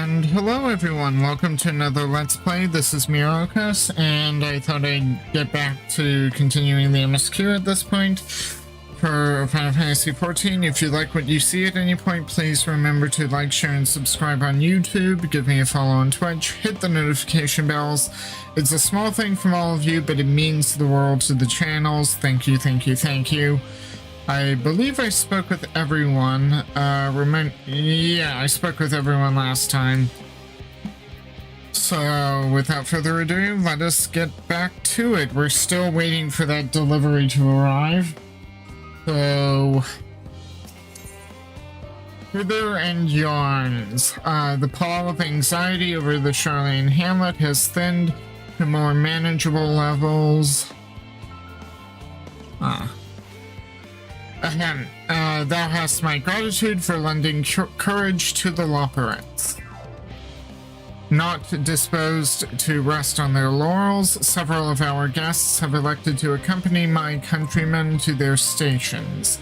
And hello everyone, welcome to another Let's Play. This is Myrokos, and I thought I'd get back to continuing the MSQ at this point for Final Fantasy XIV. If you like what you see at any point, please remember to like, share, and subscribe on YouTube, give me a follow on Twitch, hit the notification bells. It's a small thing from all of you, but it means the world to the channels. Thank you, thank you, thank you. I believe I spoke with everyone. I spoke with everyone last time. So, without further ado, let us get back to it. We're still waiting for that delivery to arrive. So, hither and yarns. The pall of anxiety over the Charlene hamlet has thinned to more manageable levels. Thou hast my gratitude for lending courage to the Loperets. Not disposed to rest on their laurels, several of our guests have elected to accompany my countrymen to their stations.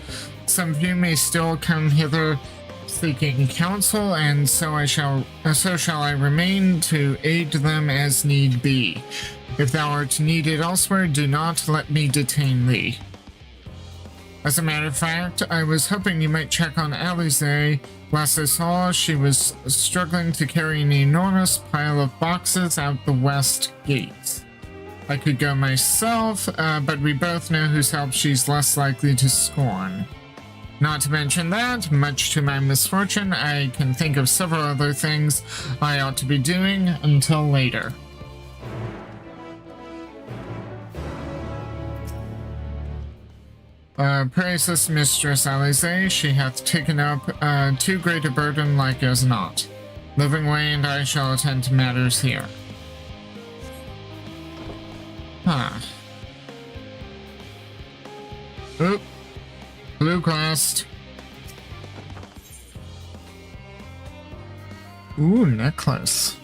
Some few may still come hither seeking counsel, and so shall I remain to aid them as need be. If thou art needed elsewhere, do not let me detain thee. As a matter of fact, I was hoping you might check on Alize. Last I saw, she was struggling to carry an enormous pile of boxes out the west gate. I could go myself, but we both know whose help she's less likely to scorn. Not to mention that, much to my misfortune, I can think of several other things I ought to be doing until later. Praise this Mistress Alize, she hath taken up too great a burden like as not. Living way and I shall attend to matters here. Oop. Blue quest. Ooh, necklace.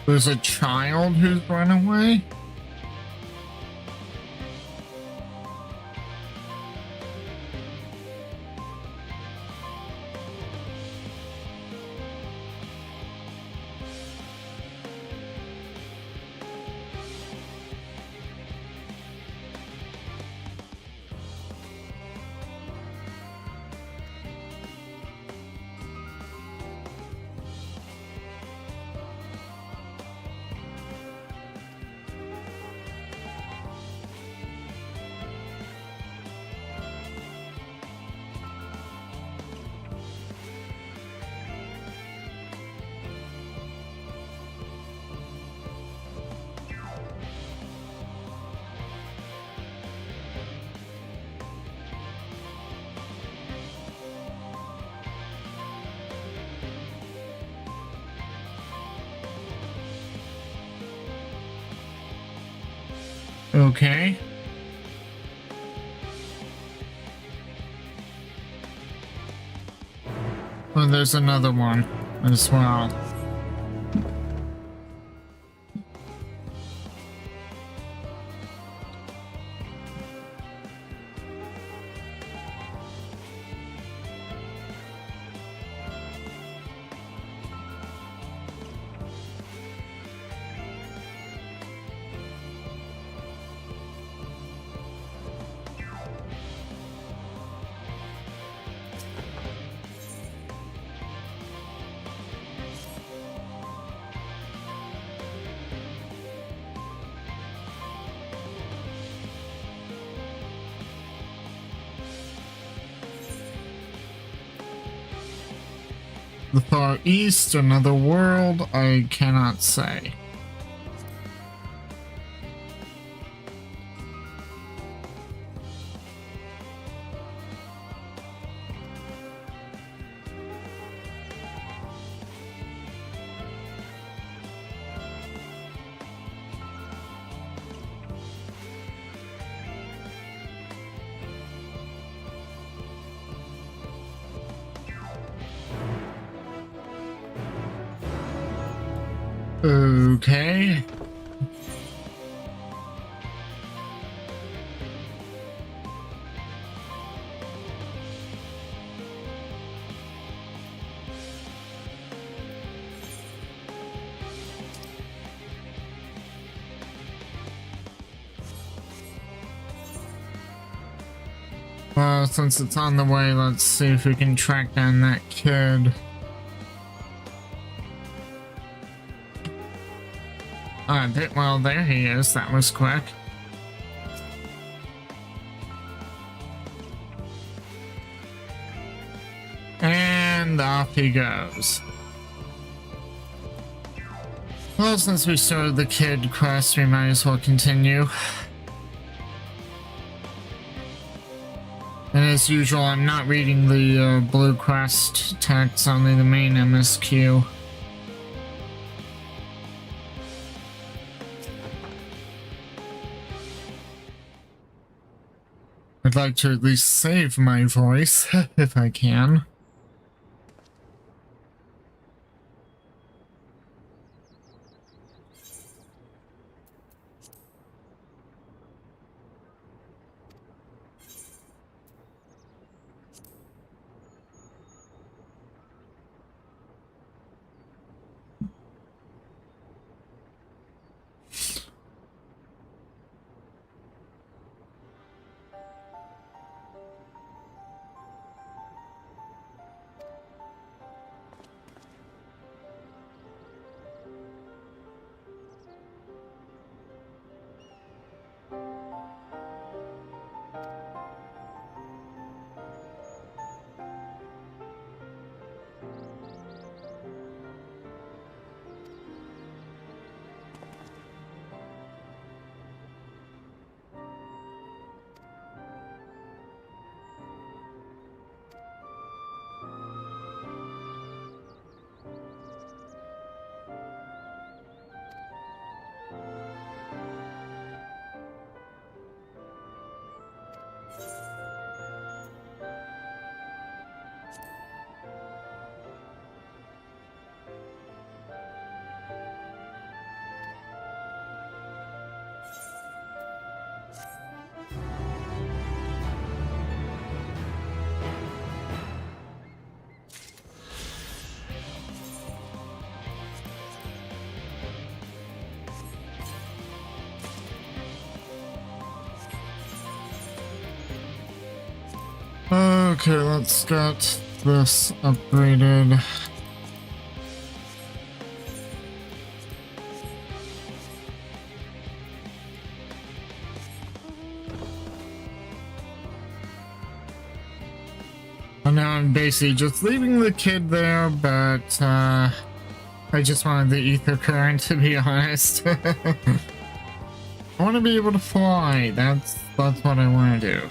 There's a child who's run away? Okay. Well, there's another one as well. The Far East, another world, I cannot say. Okay. Well, since it's on the way, let's see if we can track down that kid. Well, there he is. That was quick. And off he goes. Well, since we started the kid quest, we might as well continue. And as usual, I'm not reading the blue quest text, only the main MSQ. I'd like to at least save my voice, if I can. Okay, let's get this upgraded. And now I'm basically just leaving the kid there, but I just wanted the ether current, to be honest. I want to be able to fly. That's what I want to do.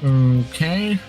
Okay.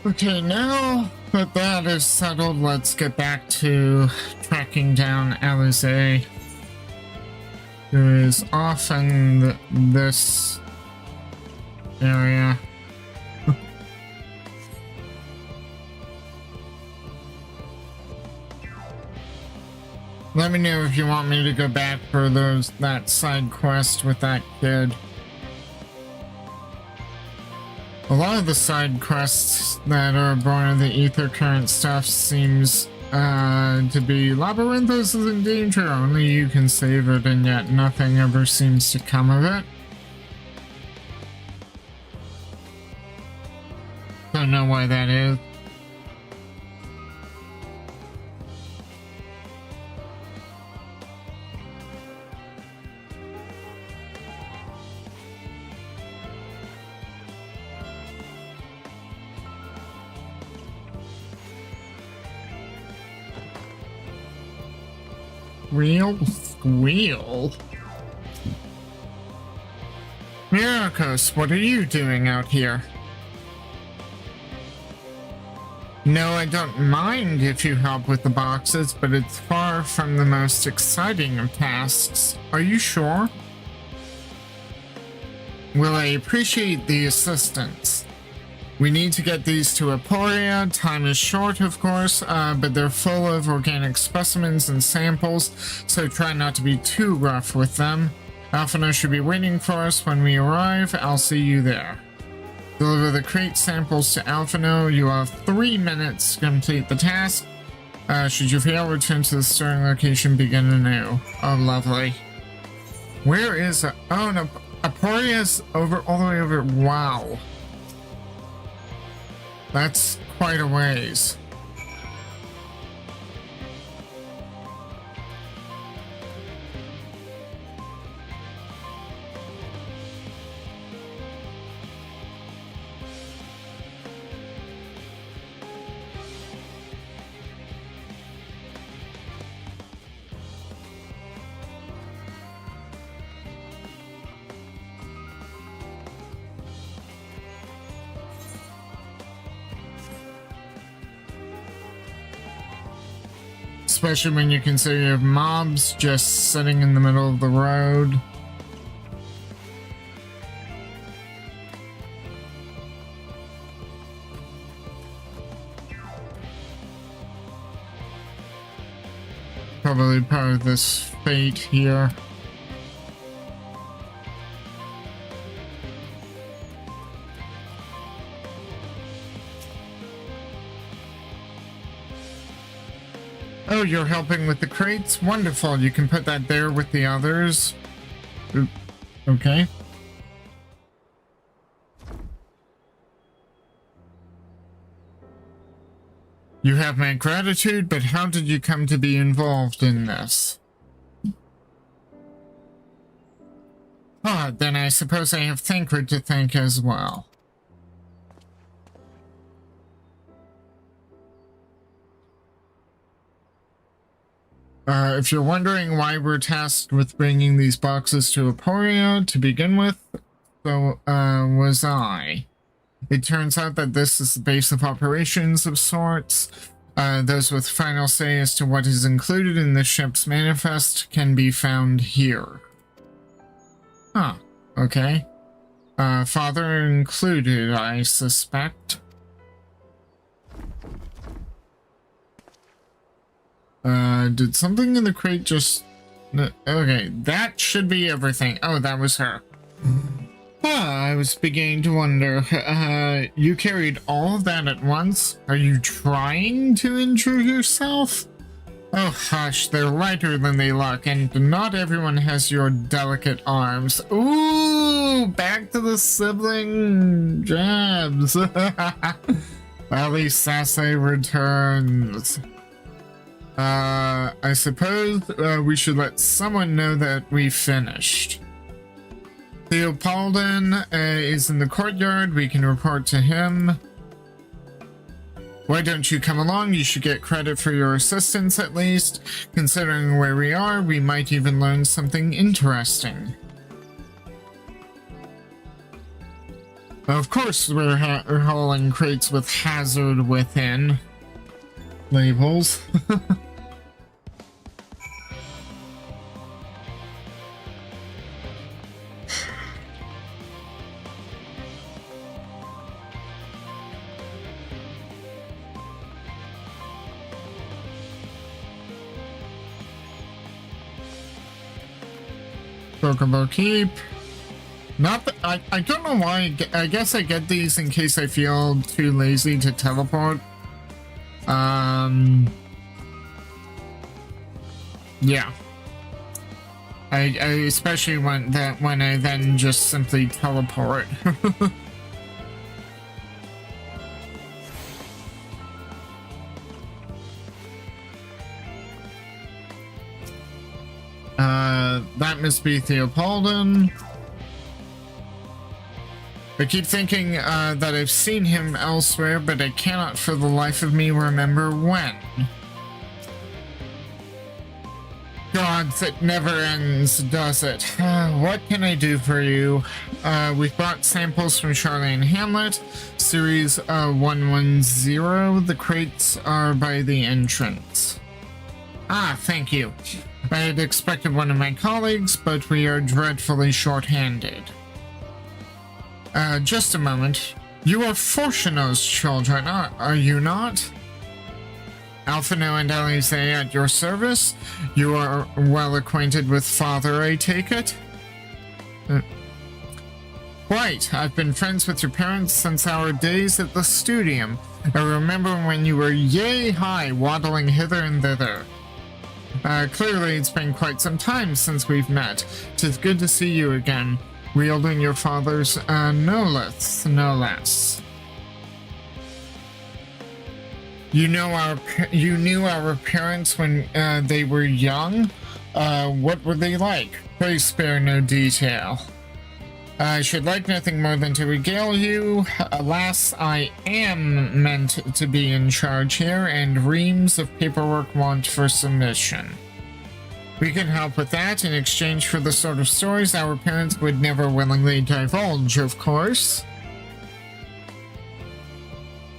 Okay, now that that is settled, let's get back to tracking down Alizé, who is off in this area. Let me know if you want me to go back for that side quest with that kid. A lot of the side quests that are born of the ether current stuff seems to be Labyrinthos is in danger, only you can save it, and yet nothing ever seems to come of it. Don't know why that is. Squeal, squeal. Myrokos, what are you doing out here? No, I don't mind if you help with the boxes, but it's far from the most exciting of tasks. Are you sure? Well, I appreciate the assistance. We need to get these to Aporia. Time is short, of course, but they're full of organic specimens and samples, so try not to be too rough with them. Alphino should be waiting for us when we arrive. I'll see you there. Deliver the crate samples to Alphino. You have 3 minutes to complete the task. Should you fail, return to the starting location, begin anew. Oh, lovely. Where is it? Oh, no. Aporia's over, all the way over. Wow. That's quite a ways. Especially when you consider you have mobs just sitting in the middle of the road. Probably part of this fate here. Oh, you're helping with the crates? Wonderful. You can put that there with the others. Oop. Okay. You have my gratitude, but how did you come to be involved in this? Ah, then I suppose I have Thancred to thank as well. If you're wondering why we're tasked with bringing these boxes to Aporia to begin with, so was I. It turns out that this is the base of operations of sorts. Those with final say as to what is included in the ship's manifest can be found here. Huh, okay. Father included, I suspect. Did something in the crate just... Okay, that should be everything. Oh, that was her. I was beginning to wonder. You carried all of that at once? Are you trying to injure yourself? Oh, hush, they're lighter than they look, and not everyone has your delicate arms. Ooh, back to the sibling jabs. At least Sasse returns. I suppose we should let someone know that we finished. Theopaldon is in the courtyard. We can report to him. Why don't you come along? You should get credit for your assistance at least. Considering where we are, we might even learn something interesting. Of course, we're hauling crates with hazard within labels. Chocobo Keep. Not that I don't know why. I guess I get these in case I feel too lazy to teleport. Yeah. I especially when I then just simply teleport. That must be Theopolden. I keep thinking that I've seen him elsewhere, but I cannot for the life of me remember when. Gods, it never ends, does it? What can I do for you? We've brought samples from Charlie and Hamlet, series 110. The crates are by the entrance. Ah, thank you. I had expected one of my colleagues, but we are dreadfully short-handed. Just a moment. You are Fortuno's children, are you not? Alphino and Alice at your service? You are well acquainted with Father, I take it? Quite. I've been friends with your parents since our days at the Studium. I remember when you were yay high, waddling hither and thither. Clearly it's been quite some time since we've met. 'Tis good to see you again, wielding your father's no less. You knew our parents when they were young? What were they like? Pray spare no detail. I should like nothing more than to regale you. Alas, I am meant to be in charge here, and reams of paperwork want for submission. We can help with that in exchange for the sort of stories our parents would never willingly divulge, of course.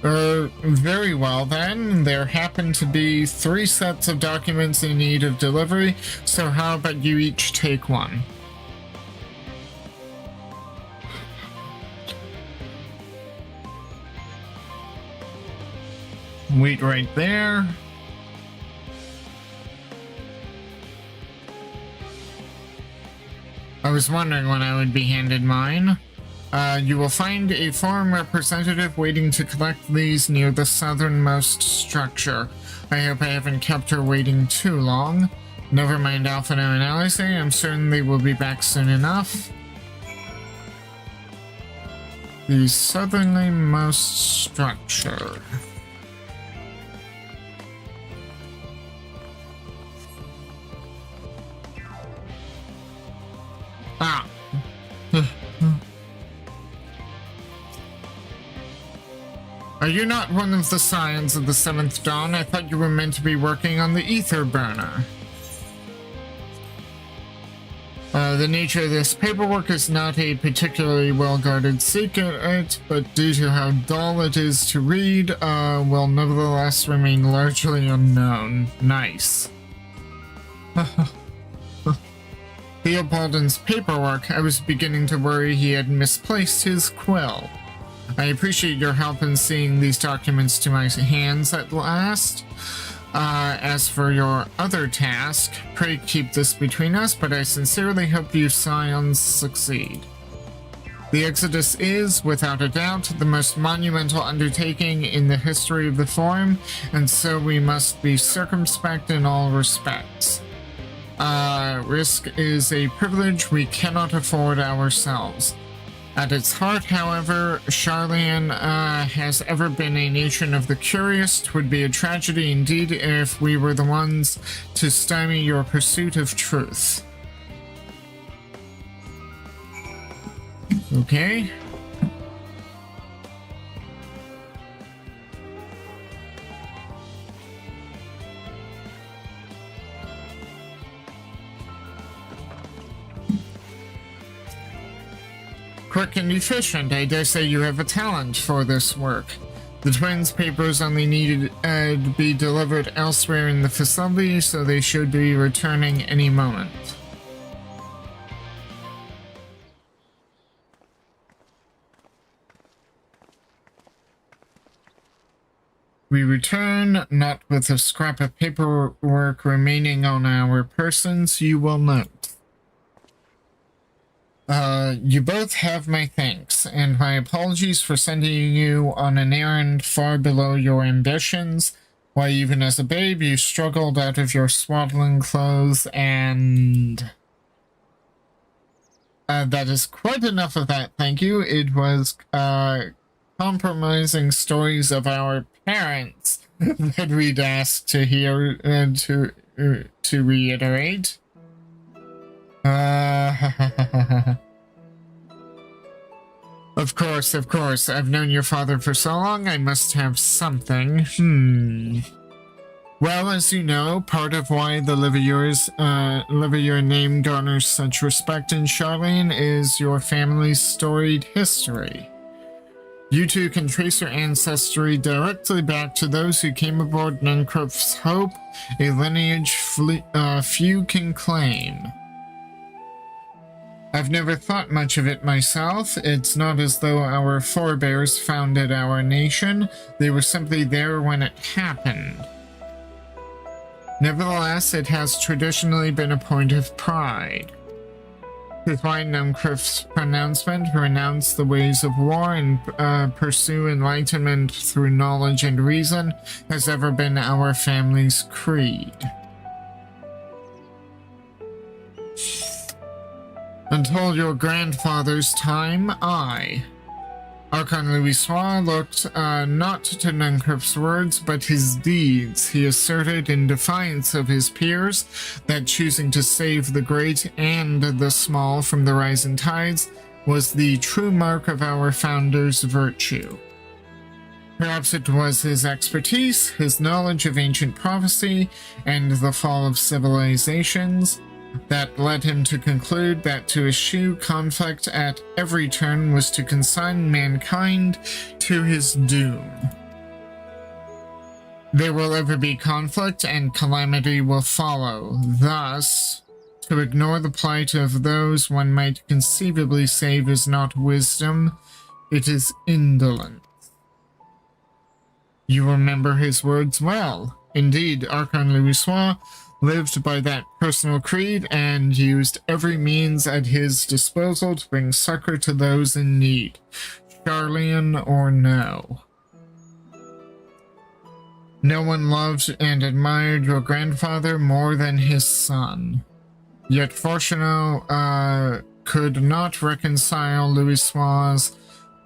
Very well then. There happen to be 3 sets of documents in need of delivery, so how about you each take one? Wait right there. I was wondering when I would be handed mine. You will find a forum representative waiting to collect these near the southernmost structure. I hope I haven't kept her waiting too long. Never mind Alphino and Alice, I'm certain they will be back soon enough. The southernmost structure. Ah. Are you not one of the Scions of the Seventh Dawn? I thought you were meant to be working on the ether burner. The nature of this paperwork is not a particularly well-guarded secret, but due to how dull it is to read, will nevertheless remain largely unknown. Nice. Theopolden's paperwork. I was beginning to worry he had misplaced his quill. I appreciate your help in seeing these documents to my hands at last. As for your other task, pray keep this between us, but I sincerely hope you Scions succeed. The Exodus is, without a doubt, the most monumental undertaking in the history of the Forum, and so we must be circumspect in all respects. Risk is a privilege we cannot afford ourselves. At its heart, however, Charlian has ever been a nation of the curious. 'Twould be a tragedy indeed if we were the ones to stymie your pursuit of truth. Okay. quick and efficient. I dare say you have a talent for this work. The twins' papers only needed to be delivered elsewhere in the facility, so they should be returning any moment. We return, not with a scrap of paperwork remaining on our persons, you will note. You both have my thanks, and my apologies for sending you on an errand far below your ambitions. Why, even as a babe, you struggled out of your swaddling clothes, and... that is quite enough of that, thank you. It was, compromising stories of our parents that we'd ask to hear, to reiterate. Of course. I've known your father for so long, I must have something. Well, as you know, part of why the Livier name garners such respect in Charlene is your family's storied history. You two can trace your ancestry directly back to those who came aboard Nuncroft's Hope, a lineage few can claim. I've never thought much of it myself. It's not as though our forebears founded our nation. They were simply there when it happened. Nevertheless, it has traditionally been a point of pride. It's why Nuncroft's pronouncement to renounce the ways of war and pursue enlightenment through knowledge and reason has ever been our family's creed. Until your grandfather's time, Archon Louisoix looked not to Nuncroft's words, but his deeds. He asserted in defiance of his peers that choosing to save the great and the small from the rising tides was the true mark of our founder's virtue. Perhaps it was his expertise, his knowledge of ancient prophecy, and the fall of civilizations that led him to conclude that to eschew conflict at every turn was to consign mankind to his doom. There will ever be conflict, and calamity will follow. Thus, to ignore the plight of those one might conceivably save is not wisdom, it is indolence. You remember his words well. Indeed, Archon Louisoix lived by that personal creed and used every means at his disposal to bring succor to those in need, Charlian or no. No one loved and admired your grandfather more than his son. Yet Fortunato could not reconcile Louisoix's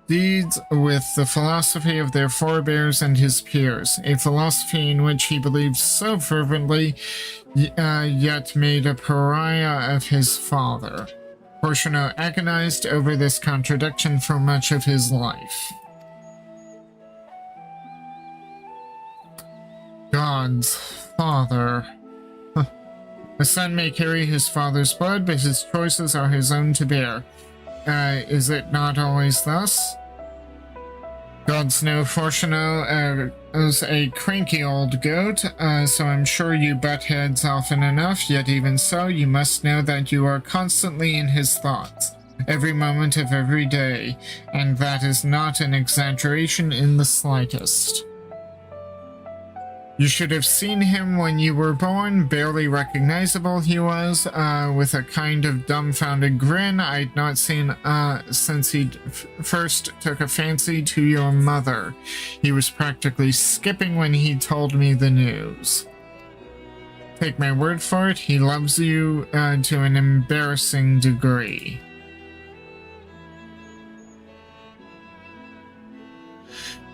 deeds with the philosophy of their forebears and his peers, a philosophy in which he believed so fervently, yet made a pariah of his father. Fortunato agonized over this contradiction for much of his life. God's father. A son may carry his father's blood, but his choices are his own to bear. Is it not always thus? Gods know Fortunato is a cranky old goat, so I'm sure you butt heads often enough, yet even so, you must know that you are constantly in his thoughts, every moment of every day, and that is not an exaggeration in the slightest. You should have seen him when you were born, barely recognizable he was, with a kind of dumbfounded grin I'd not seen since he first took a fancy to your mother. He was practically skipping when he told me the news. Take my word for it, he loves you to an embarrassing degree.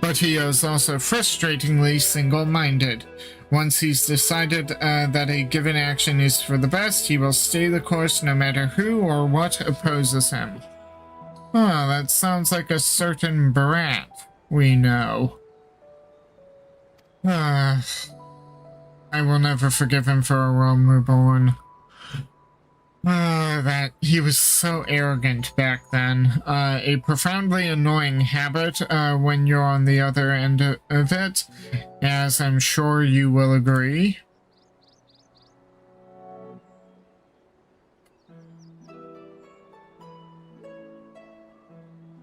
But he is also frustratingly single-minded. Once he's decided that a given action is for the best, he will stay the course no matter who or what opposes him. Oh, that sounds like a certain brat we know. I will never forgive him for a realm reborn. That he was so arrogant back then. A profoundly annoying habit when you're on the other end of it, as I'm sure you will agree.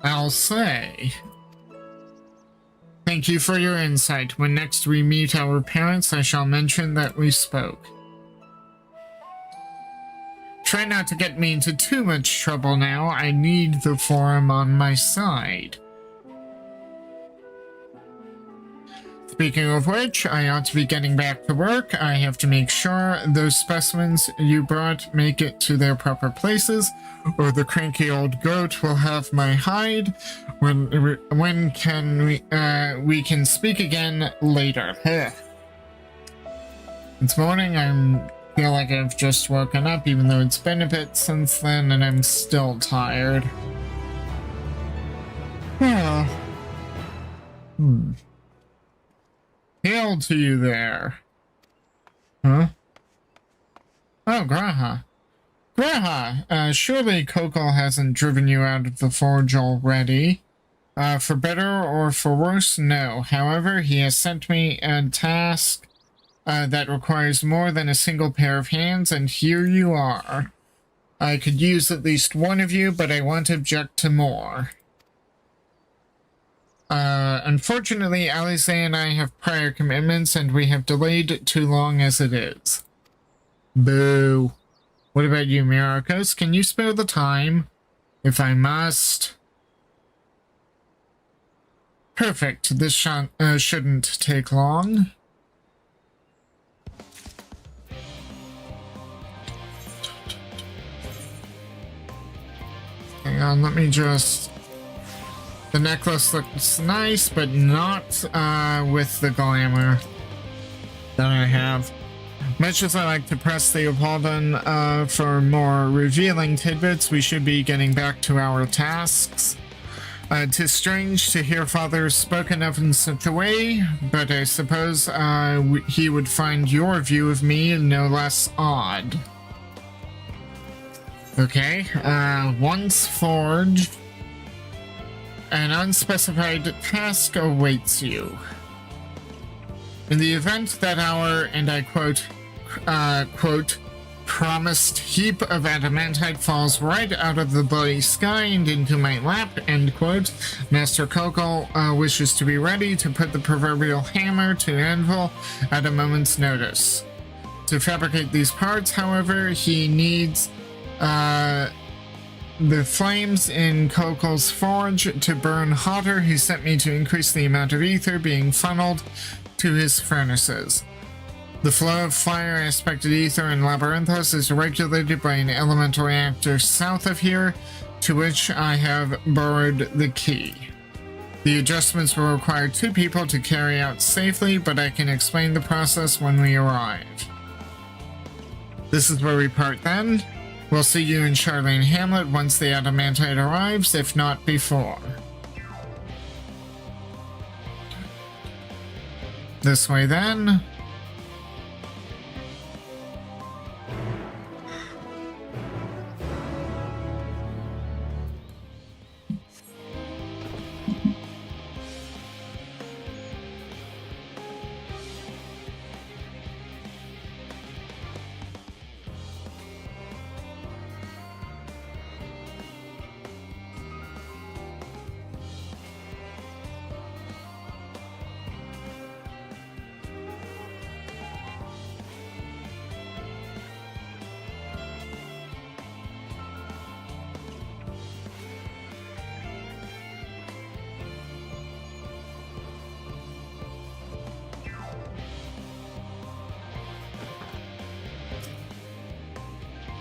I'll say. Thank you for your insight. When next we meet our parents, I shall mention that we spoke. Try not to get me into too much trouble now. I need the forum on my side. Speaking of which, I ought to be getting back to work. I have to make sure those specimens you brought make it to their proper places, or the cranky old goat will have my hide. When can we can speak again later. It's morning. I feel like I've just woken up, even though it's been a bit since then, and I'm still tired. Hail to you there. Huh? Oh, Graha. Graha, surely Kokol hasn't driven you out of the forge already. For better or for worse, no. However, he has sent me a task that requires more than a single pair of hands, and here you are. I could use at least one of you, but I won't object to more. Unfortunately, Alize and I have prior commitments, and we have delayed too long as it is. Boo. What about you, Myrokos? Can you spare the time? If I must. Perfect. This shouldn't take long. Hang on, let me just... The necklace looks nice, but not with the glamour that I have. Much as I like to press the Apolldon for more revealing tidbits, we should be getting back to our tasks. 'Tis strange to hear father spoken of in such a way, but I suppose he would find your view of me no less odd. Okay, once forged, an unspecified task awaits you. In the event that our, and I quote, promised heap of adamantite falls right out of the bloody sky and into my lap, end quote, Master Kokol wishes to be ready to put the proverbial hammer to anvil at a moment's notice. To fabricate these parts, however, he needs the flames in Kokol's forge to burn hotter. He sent me to increase the amount of ether being funneled to his furnaces. The flow of fire-aspected ether in Labyrinthos is regulated by an elemental reactor south of here, to which I have borrowed the key. The adjustments will require 2 people to carry out safely, but I can explain the process when we arrive. This is where we part then. We'll see you in Charlene Hamlet once the adamantite arrives, if not before. This way then.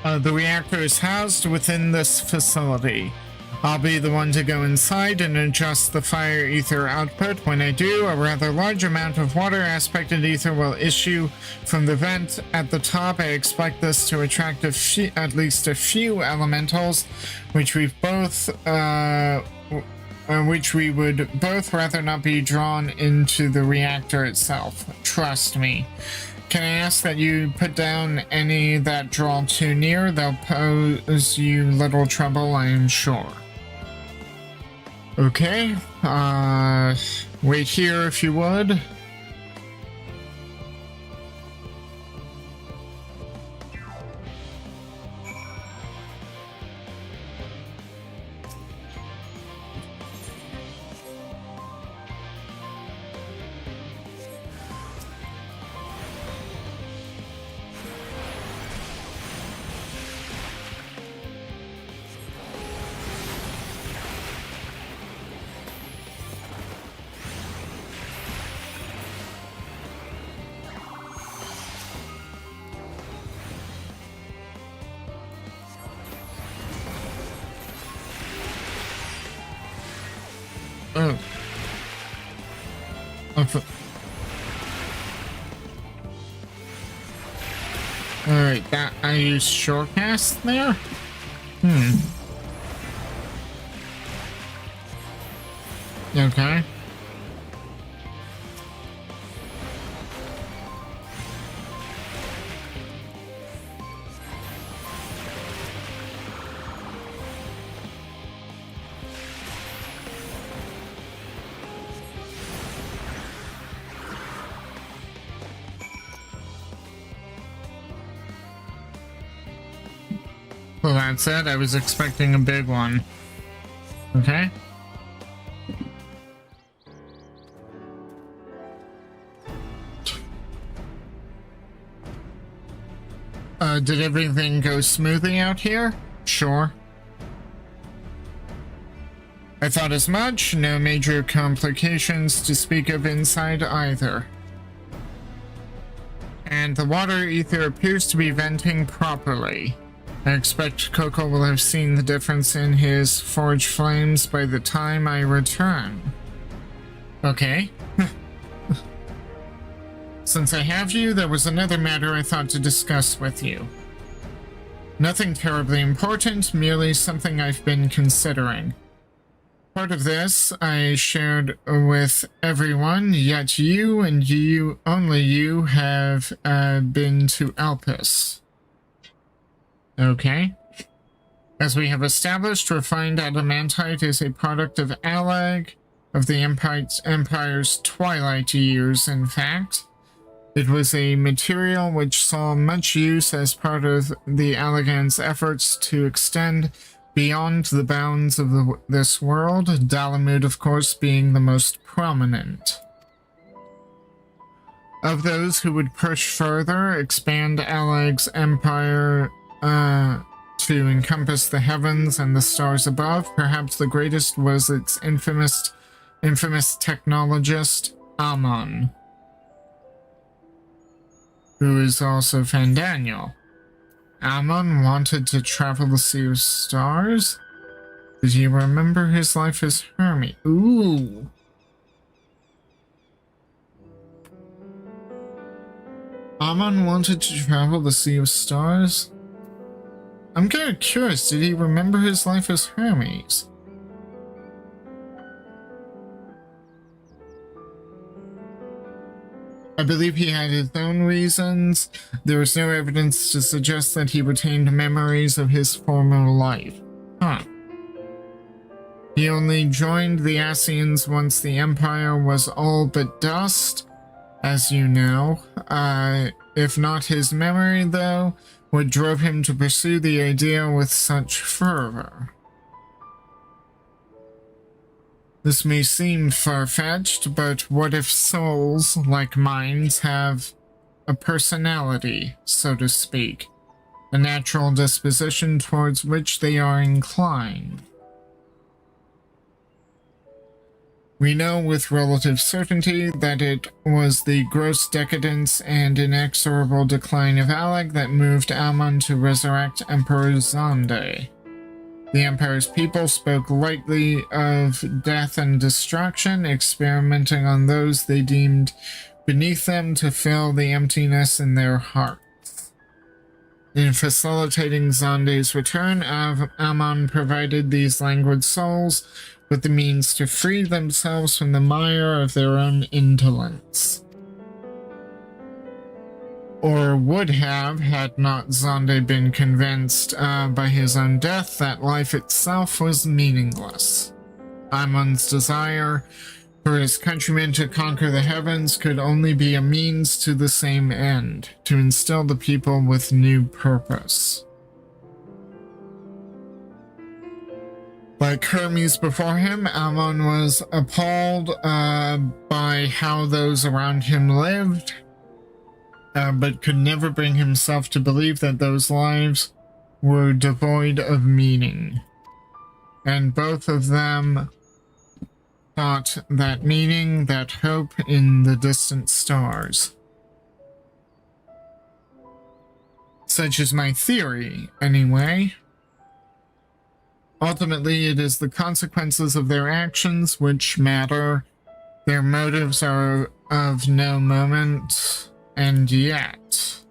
The reactor is housed within this facility. I'll be the one to go inside and adjust the fire ether output. When I do, a rather large amount of water-aspected ether will issue from the vent at the top. I expect this to attract at least a few elementals, which we would both rather not be drawn into the reactor itself. Trust me. Can I ask that you put down any that draw too near? They'll pose you little trouble, I am sure. Okay, wait here if you would. Oh. Alright, that I used shortcast there? Okay. Well, that's it. I was expecting a big one. Okay. Did everything go smoothly out here? Sure. I thought as much. No major complications to speak of inside either. And the water ether appears to be venting properly. I expect Coco will have seen the difference in his forge flames by the time I return. Okay. Since I have you, there was another matter I thought to discuss with you. Nothing terribly important, merely something I've been considering. Part of this I shared with everyone, yet you and you, only you, have been to Alpus. Okay. As we have established, refined adamantite is a product of Allag, of the Empire's twilight years, in fact. It was a material which saw much use as part of the Allagan's efforts to extend beyond the bounds of this world, Dalamud, of course, being the most prominent. Of those who would push further, expand Allag's empire to encompass the heavens and the stars above, perhaps the greatest was its infamous technologist, Amon, who is also Fandaniel. Amon wanted to travel the Sea of Stars? Did he remember his life as Hermes? Ooh. Amon wanted to travel the Sea of Stars? I'm kind of curious, did he remember his life as Hermes? I believe he had his own reasons. There was no evidence to suggest that he retained memories of his former life. Huh. He only joined the Ascians once the Empire was all but dust, as you know. If not his memory, though, what drove him to pursue the idea with such fervor. This may seem far-fetched, but what if souls, like minds, have a personality, so to speak, a natural disposition towards which they are inclined? We know with relative certainty that it was the gross decadence and inexorable decline of Allag that moved Amon to resurrect Emperor Zonde. The Empire's people spoke lightly of death and destruction, experimenting on those they deemed beneath them to fill the emptiness in their hearts. In facilitating Zonde's return, Amon provided these languid souls with the means to free themselves from the mire of their own indolence. or would have had not Zonde been convinced by his own death that life itself was meaningless. Amon's desire for his countrymen to conquer the heavens could only be a means to the same end, to instill the people with new purpose. Like Hermes before him, Amon was appalled by how those around him lived, but could never bring himself to believe that those lives were devoid of meaning. And both of them sought that meaning, that hope in the distant stars. Such is my theory, anyway. Ultimately, it is the consequences of their actions which matter. Their motives are of no moment, and yet,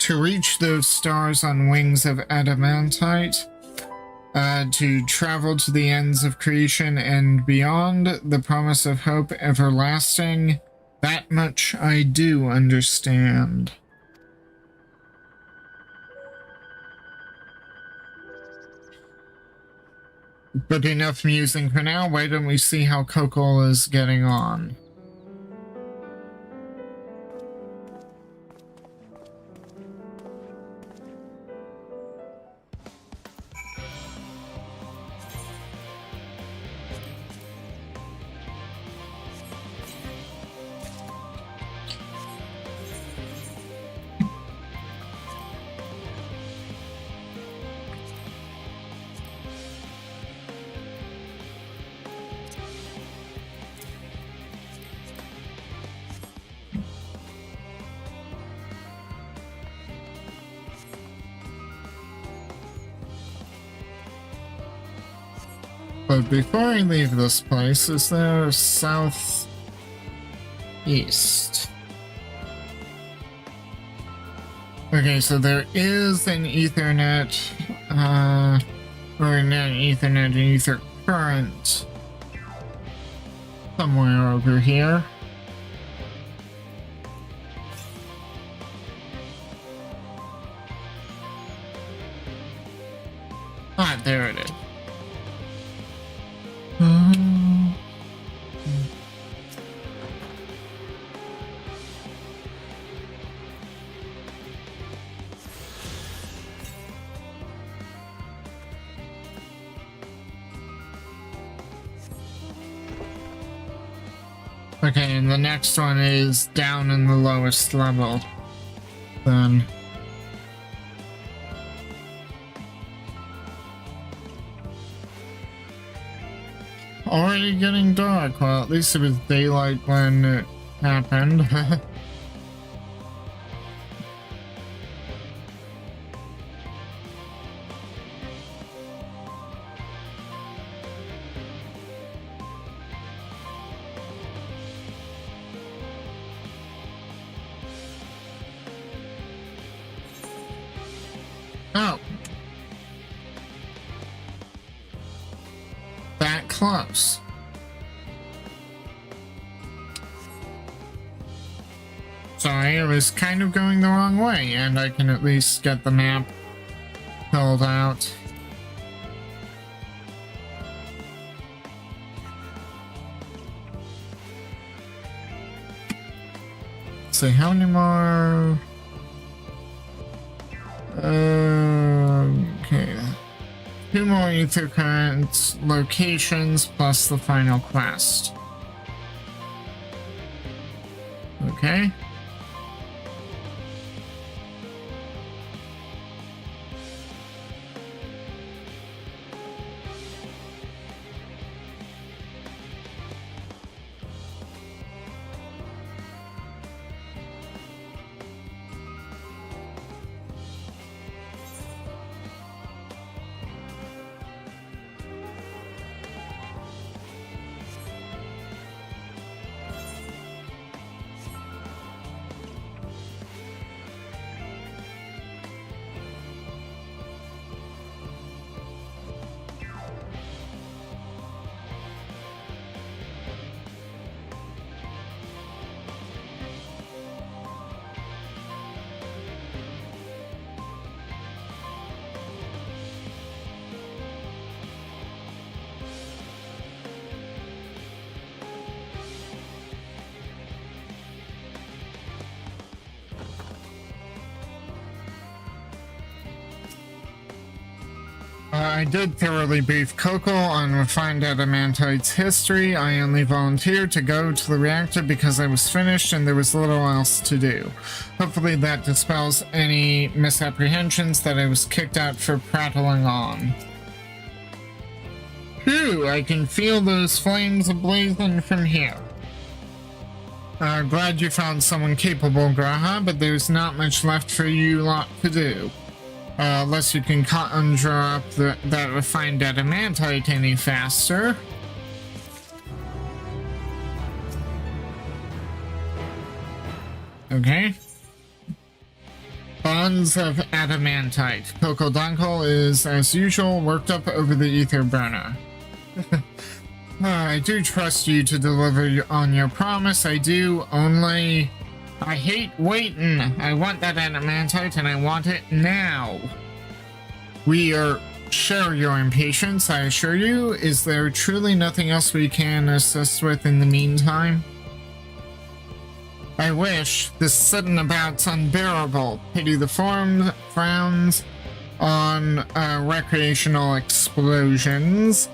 to reach those stars on wings of adamantite, to travel to the ends of creation and beyond, the promise of hope everlasting, that much I do understand. But enough musing for now. Why don't we see how Kokol is getting on? But before I leave this place, is there southeast? Okay, so there is an Ethernet, or not Ethernet, an Ether current somewhere over here. Ah, there it is. Okay, and the next one is down in the lowest level. Then. Already getting dark. Well, at least it was daylight when it happened. Oh. That close. Sorry, I was kind of going the wrong way, and I can at least get the map filled out. Let's see, how many more? Okay. 2 more ether current locations plus the final quest. Okay. I did thoroughly brief Coco on refined adamantite's history. I only volunteered to go to the reactor because I was finished and there was little else to do. Hopefully that dispels any misapprehensions that I was kicked out for prattling on. Phew, I can feel those flames ablazing from here. Glad you found someone capable, Graha, but there's not much left for you lot to do. Unless you can conjure up that refined adamantite any faster. Okay. Bonds of adamantite. Coco Dunkel is, as usual, worked up over the ether burner. I do trust you to deliver on your promise. I do, only I hate waiting. I want that adamantite and I want it now. We share your impatience, I assure you. Is there truly nothing else we can assist with in the meantime? I wish. This sitting about's unbearable. Pity the frowns on recreational explosions.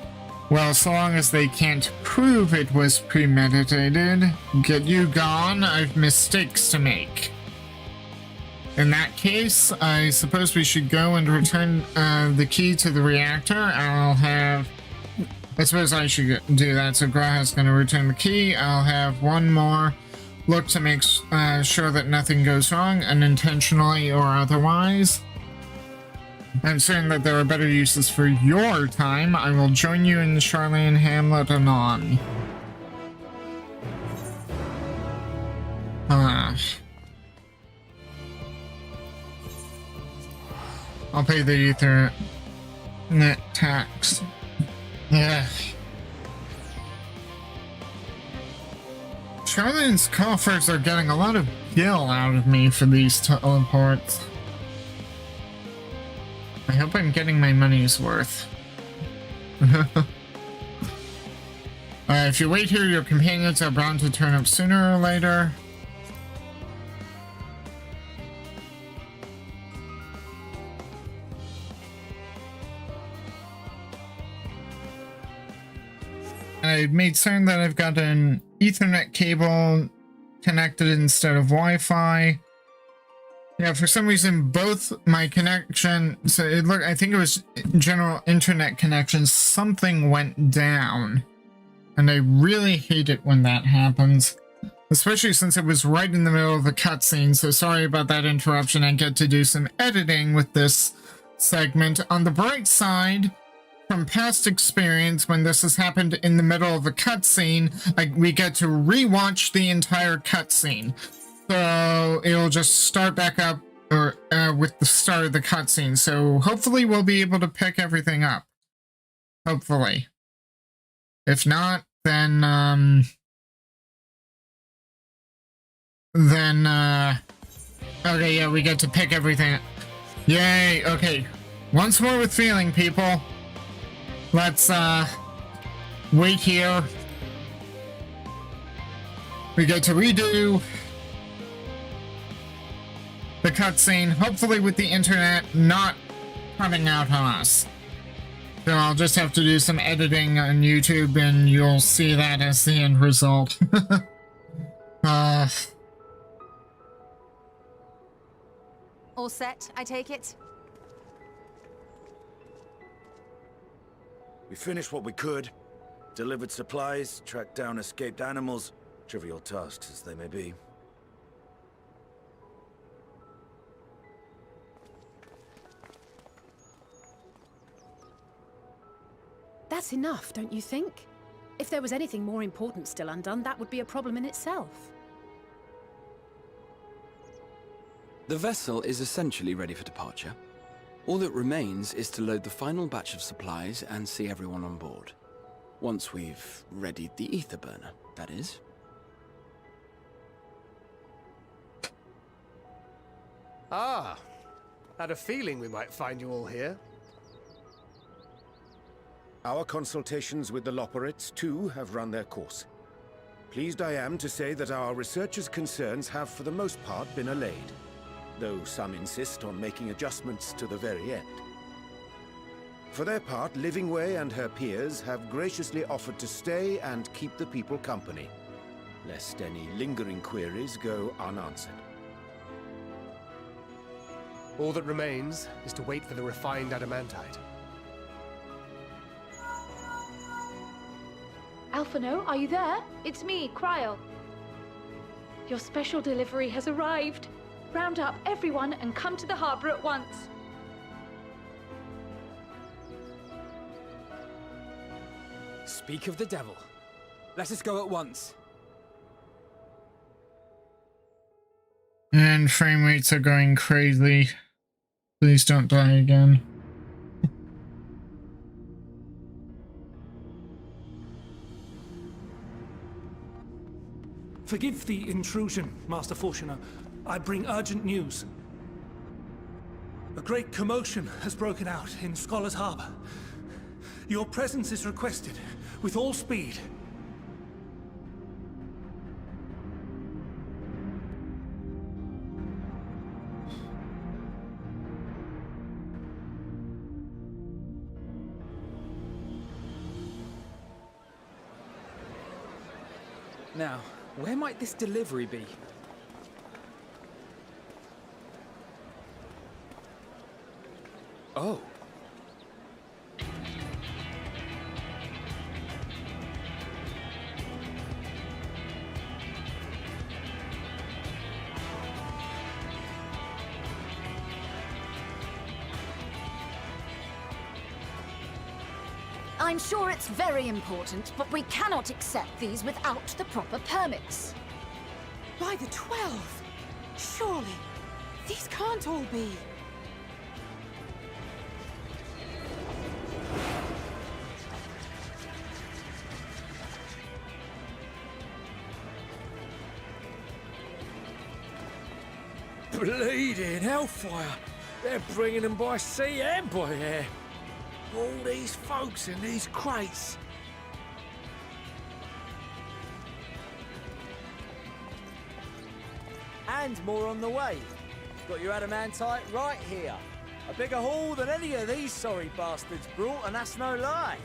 Well, so long as they can't prove it was premeditated, get you gone, I've mistakes to make. In that case, I suppose we should go and return the key to the reactor. I suppose I should do that, so Graha's going to return the key. I'll have one more look to make sure that nothing goes wrong, unintentionally or otherwise. I'm certain that there are better uses for your time. I will join you in Charlene Hamlet anon. I'll pay the Ethernet tax. Yeah. Charlene's coffers are getting a lot of gil out of me for these teleports. I hope I'm getting my money's worth. If you wait here, your companions are bound to turn up sooner or later. I've made certain that I've got an Ethernet cable connected instead of Wi-Fi. Yeah, for some reason, both my connection, I think it was general internet connections, something went down. And I really hate it when that happens. Especially since it was right in the middle of the cutscene, so sorry about that interruption. I get to do some editing with this segment. On the bright side, from past experience, when this has happened in the middle of a cutscene, we get to rewatch the entire cutscene. So it'll just start back up with the start of the cutscene. So hopefully we'll be able to pick everything up. Hopefully. If not, then okay, yeah, we get to pick everything up. Yay, okay. Once more with feeling, people. Let's wait here. We get to redo the cutscene, hopefully with the internet not coming out on us. So I'll just have to do some editing on YouTube and you'll see that as the end result. All set, I take it? We finished what we could, delivered supplies, tracked down escaped animals, trivial tasks as they may be. That's enough, don't you think? If there was anything more important still undone, that would be a problem in itself. The vessel is essentially ready for departure. All that remains is to load the final batch of supplies and see everyone on board. Once we've readied the ether burner, that is. Ah, had a feeling we might find you all here. Our consultations with the Loperates, too, have run their course. Pleased I am to say that our researchers' concerns have for the most part been allayed, though some insist on making adjustments to the very end. For their part, Livingway and her peers have graciously offered to stay and keep the people company, lest any lingering queries go unanswered. All that remains is to wait for the refined adamantite. Alphino, are you there? It's me, Cryo. Your special delivery has arrived. Round up everyone and come to the harbor at once. Speak of the devil. Let us go at once. And frame rates are going crazy. Please don't die again. Forgive the intrusion, Master Fortuner. I bring urgent news. A great commotion has broken out in Scholar's Harbor. Your presence is requested, with all speed. Now, where might this delivery be? Oh. I'm sure it's very important, but we cannot accept these without the proper permits. By the 12! Surely, these can't all be. Bleeding hellfire! They're bringing them by sea and by air. All these folks in these crates. And more on the way. Got your adamantite right here. A bigger haul than any of these sorry bastards brought, and that's no lie.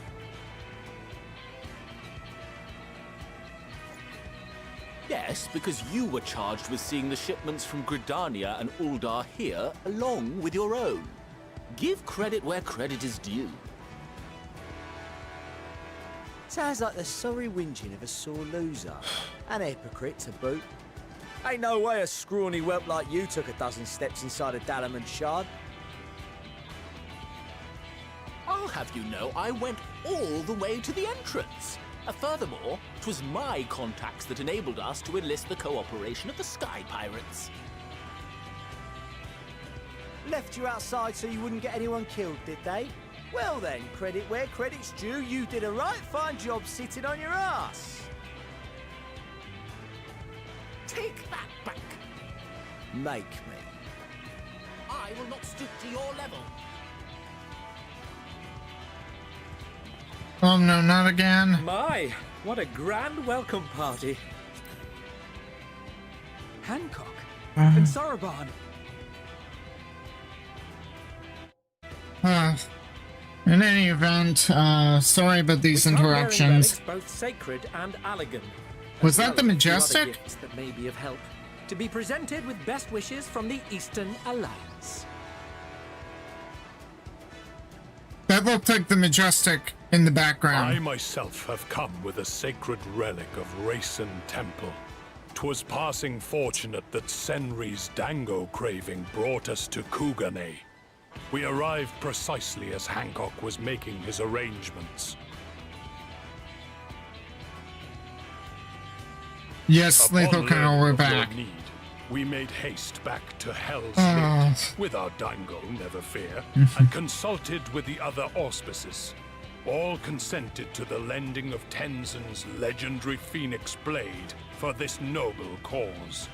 Yes, because you were charged with seeing the shipments from Gridania and Uldar here, along with your own. Give credit where credit is due. Sounds like the sorry whinging of a sore loser. And a hypocrite to boot. Ain't no way a scrawny whelp like you took a dozen steps inside a Dalamant shard. I'll have you know I went all the way to the entrance. Furthermore, 'twas my contacts that enabled us to enlist the cooperation of the Sky Pirates. Left you outside so you wouldn't get anyone killed, did they? Well then, credit where credit's due, you did a right fine job sitting on your ass. Take that back. Make me. I will not stoop to your level. Oh no, not again. My, what a grand welcome party. Hancock and Soroban. In any event, sorry about these interruptions. Both sacred and elegant. Was that the Majestic? That may be of help. To be presented with best wishes from the Eastern Alliance. That looked like the Majestic in the background. I myself have come with a sacred relic of Racen Temple. 'Twas passing fortunate that Senri's dango craving brought us to Kugane. We arrived precisely as Hancock was making his arrangements. Yes, Lethal Colonel, we're back. Need, we made haste back to Hell's Gate, with our dango, never fear, and consulted with the other auspices. All consented to the lending of Tenzin's legendary Phoenix Blade for this noble cause.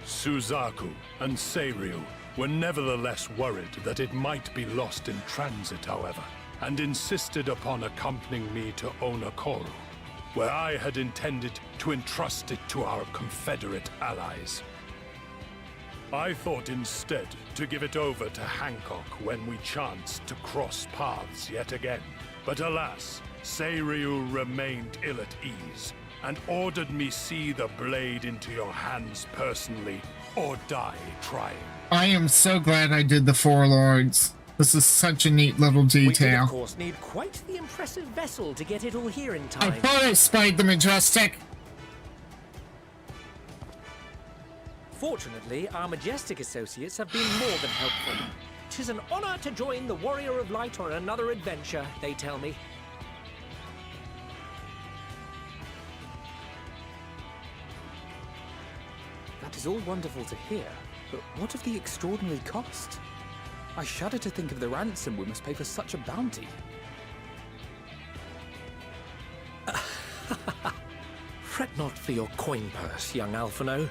Suzaku and Seiryu were nevertheless worried that it might be lost in transit, however, and insisted upon accompanying me to Onakoru, where I had intended to entrust it to our Confederate allies. I thought instead to give it over to Hancock when we chanced to cross paths yet again. But alas, Seiryu remained ill at ease, and ordered me see the blade into your hands personally, or die trying. I am so glad I did the Four Lords. This is such a neat little We did, detail. of course, need quite the impressive vessel to get it all here in I time. thought I spied the Majestic. Fortunately, our Majestic associates have been more than helpful. 'Tis an honor to join the Warrior of Light on another adventure, they tell me. That is all wonderful to hear, but what of the extraordinary cost? I shudder to think of the ransom we must pay for such a bounty. Fret not for your coin purse, young Alphino.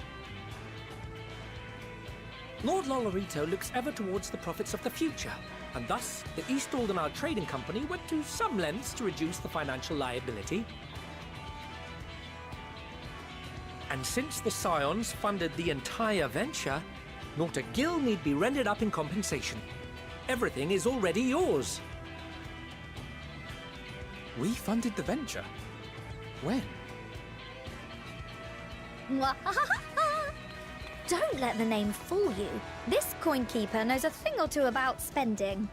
Lord Lolorito looks ever towards the profits of the future, and thus the East Aldenar Trading Company went to some lengths to reduce the financial liability. And since the Scions funded the entire venture, not a gil need be rendered up in compensation. Everything is already yours. We funded the venture? When? Don't let the name fool you. This coin keeper knows a thing or two about spending.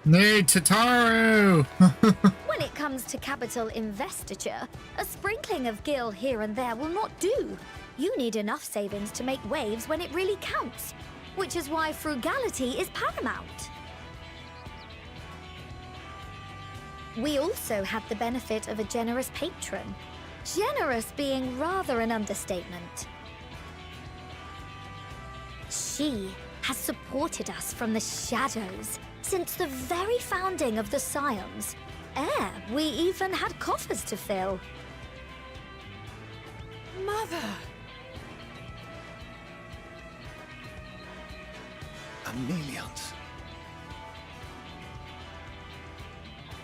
Nay, Tataru! When it comes to capital investiture, a sprinkling of gil here and there will not do. You need enough savings to make waves when it really counts, which is why frugality is paramount. We also had the benefit of a generous patron. Generous being rather an understatement. She has supported us from the shadows since the very founding of the Scions. We even had coffers to fill. Mother! Amelians.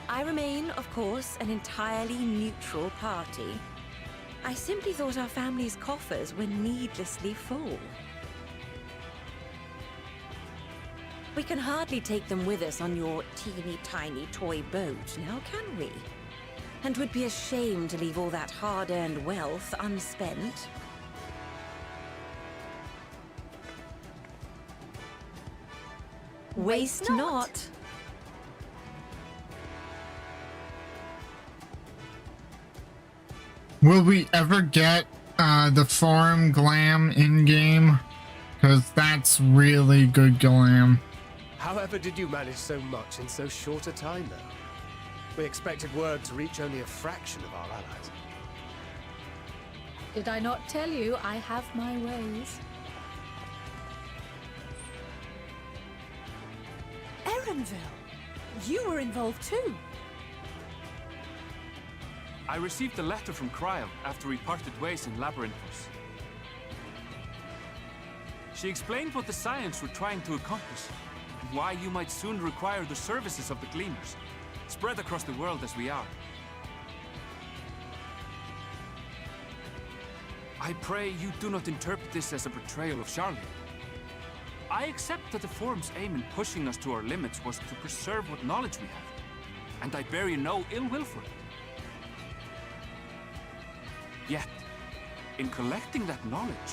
I remain, of course, an entirely neutral party. I simply thought our family's coffers were needlessly full. We can hardly take them with us on your teeny-tiny toy boat, now can we? And would be a shame to leave all that hard-earned wealth unspent. Waste not. Will we ever get the Forum Glam in-game? Because that's really good glam. However did you manage so much in so short a time, though? We expected word to reach only a fraction of our allies. Did I not tell you I have my ways? Erenville, you were involved too. I received a letter from Cryle after we parted ways in Labyrinthos. She explained what the Scions were trying to accomplish, and why you might soon require the services of the Gleamers, spread across the world as we are. I pray you do not interpret this as a betrayal of Charlotte. I accept that the Forum's aim in pushing us to our limits was to preserve what knowledge we have, and I bear you no ill will for it. Yet, in collecting that knowledge,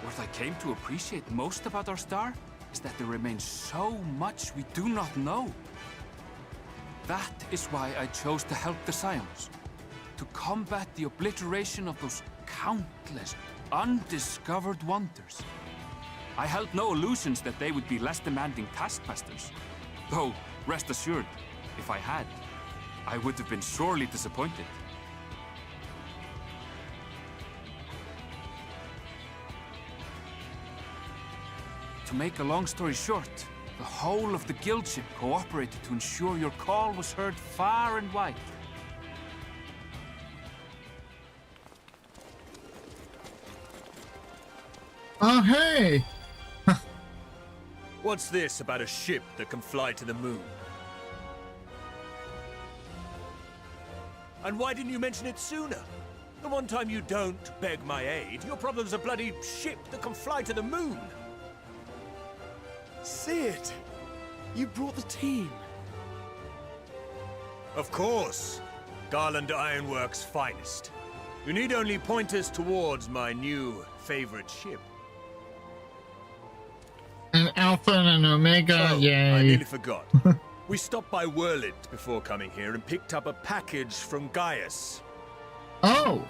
what I came to appreciate most about our star is that there remains so much we do not know. That is why I chose to help the Scions, to combat the obliteration of those countless, undiscovered wonders. I held no illusions that they would be less demanding taskmasters, though, rest assured, if I had, I would have been sorely disappointed. To make a long story short, the whole of the guild ship cooperated to ensure your call was heard far and wide. Oh, hey! What's this about a ship that can fly to the moon? And why didn't you mention it sooner? The one time you don't beg my aid, your problem's a bloody ship that can fly to the moon. See it? You brought the team. Of course. Garland Ironworks' finest. You need only point us towards my new favorite ship. An Alpha and an Omega, Oh, yay. I nearly forgot. We stopped by Whirlid before coming here and picked up a package from Gaius. Oh!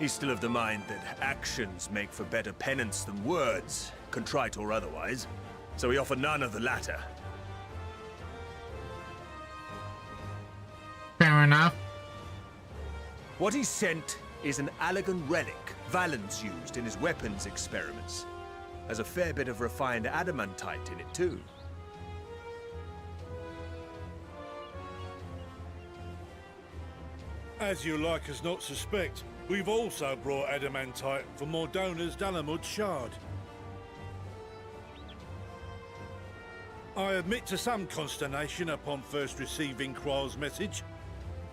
He's still of the mind that actions make for better penance than words, contrite or otherwise, so we offer none of the latter. Fair enough. What he sent is an Allegan relic Valens used in his weapons experiments. Has a fair bit of refined adamantite in it, too. As you like us not suspect, we've also brought adamantite for Mordona's Dalamud shard. I admit to some consternation upon first receiving Kroll's message.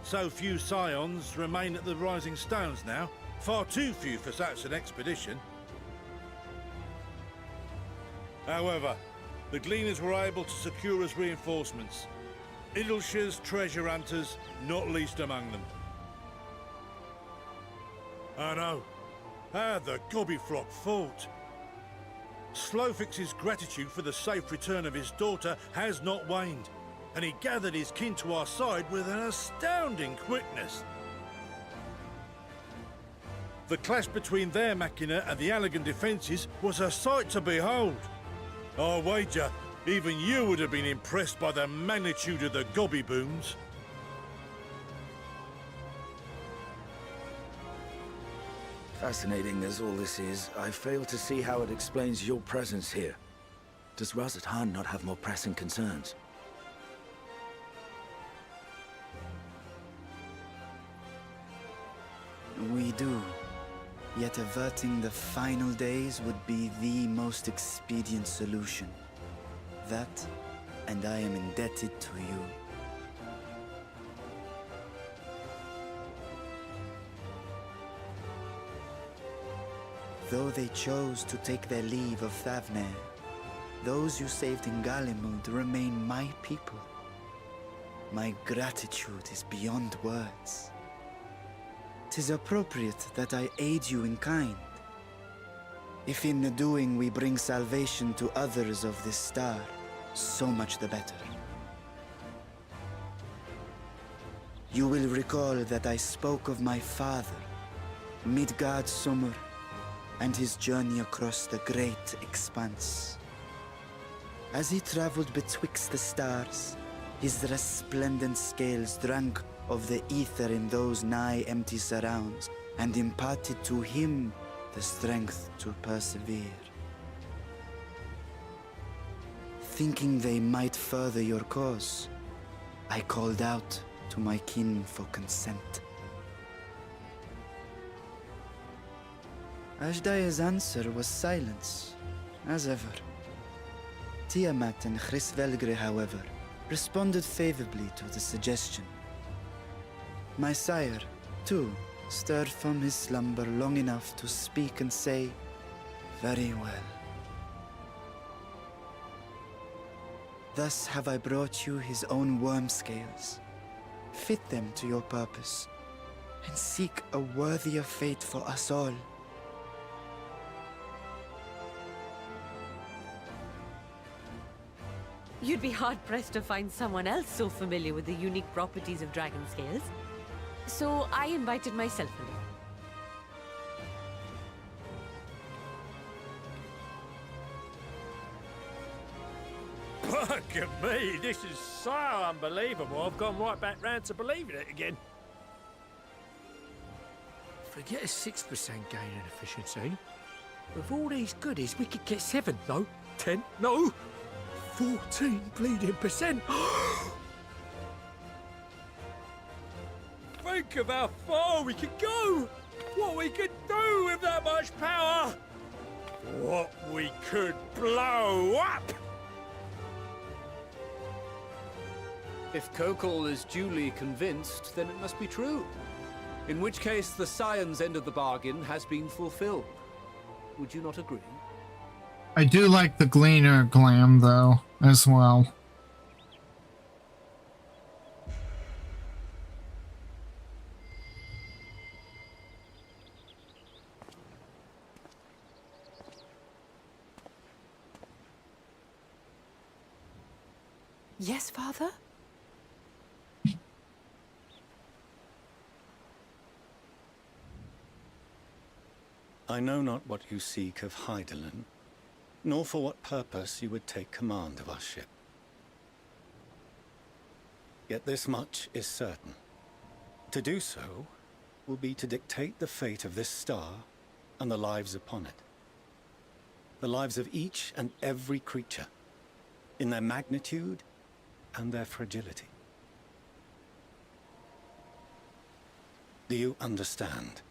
So few scions remain at the Rising Stones now. Far too few for such an expedition. However, the Gleaners were able to secure us reinforcements. Idleshire's treasure hunters, not least among them. I know. How the Gobbyflock fought. Slowfix's gratitude for the safe return of his daughter has not waned, and he gathered his kin to our side with an astounding quickness. The clash between their machina and the Allegan defences was a sight to behold. I wager even you would have been impressed by the magnitude of the Gobby booms. Fascinating as all this is, I fail to see how it explains your presence here. Does Razat Han not have more pressing concerns? We do. Yet averting the final days would be the most expedient solution. That, and I am indebted to you. Though they chose to take their leave of Thavnair, those you saved in Galimund remain my people. My gratitude is beyond words. 'Tis appropriate that I aid you in kind. If in the doing we bring salvation to others of this star, so much the better. You will recall that I spoke of my father, Midgard Summer, and his journey across the great expanse. As he traveled betwixt the stars, his resplendent scales drank of the ether in those nigh empty surrounds, and imparted to him the strength to persevere. Thinking they might further your cause, I called out to my kin for consent. Ashdai's answer was silence, as ever. Tiamat and Chrisvelgre, however, responded favorably to the suggestion. My sire, too, stirred from his slumber long enough to speak and say, "Very well." Thus have I brought you his own worm scales. Fit them to your purpose, and seek a worthier fate for us all. You'd be hard-pressed to find someone else so familiar with the unique properties of dragon scales. So I invited myself along. Look at me, this is so unbelievable. I've gone right back round to believing it again. Forget a 6% gain in efficiency. With all these goodies, we could get 7, no, 10, no, 14 bleeding percent. Think of how far we could go! What we could do with that much power! What we could blow up! If Kokol is duly convinced, then it must be true. In which case, the Scion's end of the bargain has been fulfilled. Would you not agree? I do like the Gleaner glam, though, as well. Yes, Father? I know not what you seek of Hydaelyn, nor for what purpose you would take command of our ship. Yet this much is certain. To do so will be to dictate the fate of this star and the lives upon it. The lives of each and every creature, in their magnitude and their fragility. Do you understand?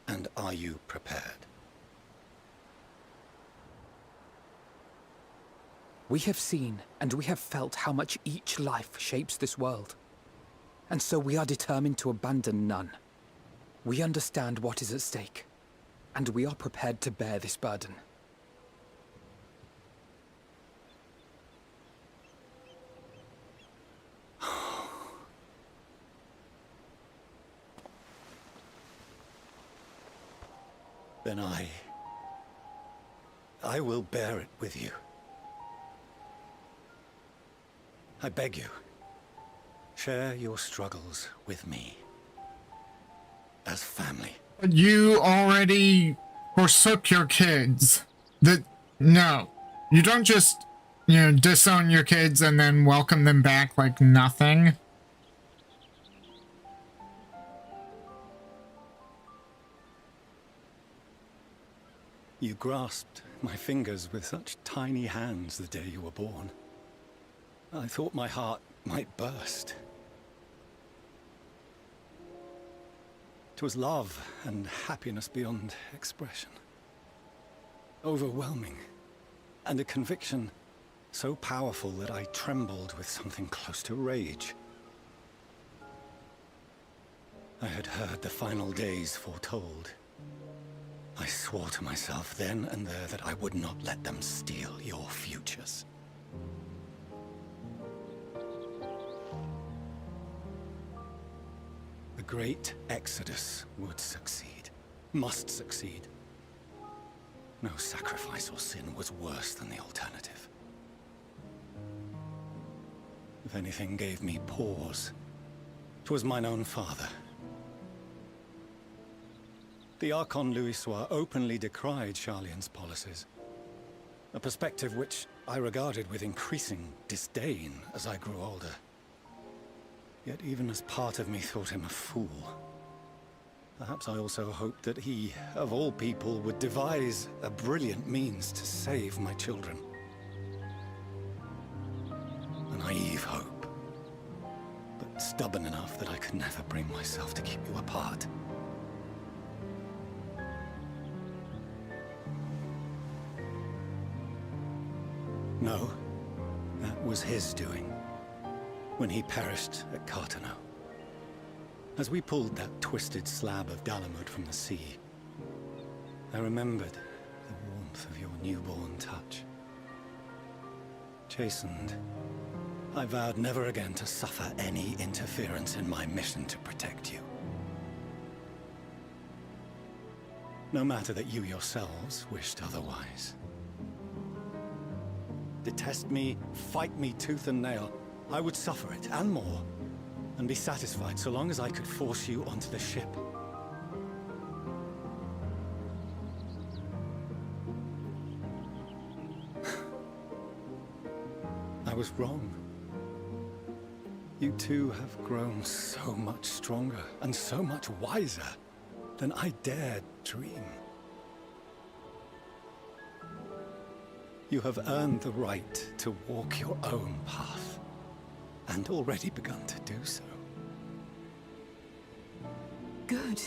And are you prepared? We have seen and we have felt how much each life shapes this world. And so we are determined to abandon none. We understand what is at stake, and we are prepared to bear this burden. Then I will bear it with you. I beg you, share your struggles with me. As family. You already forsook your kids. No. You don't just, disown your kids and then welcome them back like nothing. You grasped my fingers with such tiny hands the day you were born. I thought my heart might burst. 'Twas love and happiness beyond expression. Overwhelming, and a conviction so powerful that I trembled with something close to rage. I had heard the final days foretold. I swore to myself then and there that I would not let them steal your futures. The great Exodus would succeed, must succeed. No sacrifice or sin was worse than the alternative. If anything gave me pause, 'twas mine own father. The Archon Louisoix openly decried Charlian's policies, a perspective which I regarded with increasing disdain as I grew older. Yet even as part of me thought him a fool, perhaps I also hoped that he, of all people, would devise a brilliant means to save my children. A naive hope, but stubborn enough that I could never bring myself to keep you apart. No, that was his doing, when he perished at Carteneau. As we pulled that twisted slab of Dalamud from the sea, I remembered the warmth of your newborn touch. Chastened, I vowed never again to suffer any interference in my mission to protect you. No matter that you yourselves wished otherwise. Detest me, fight me tooth and nail, I would suffer it, and more, and be satisfied so long as I could force you onto the ship. I was wrong. You two have grown so much stronger and so much wiser than I dared dream. You have earned the right to walk your own path, and already begun to do so. Good.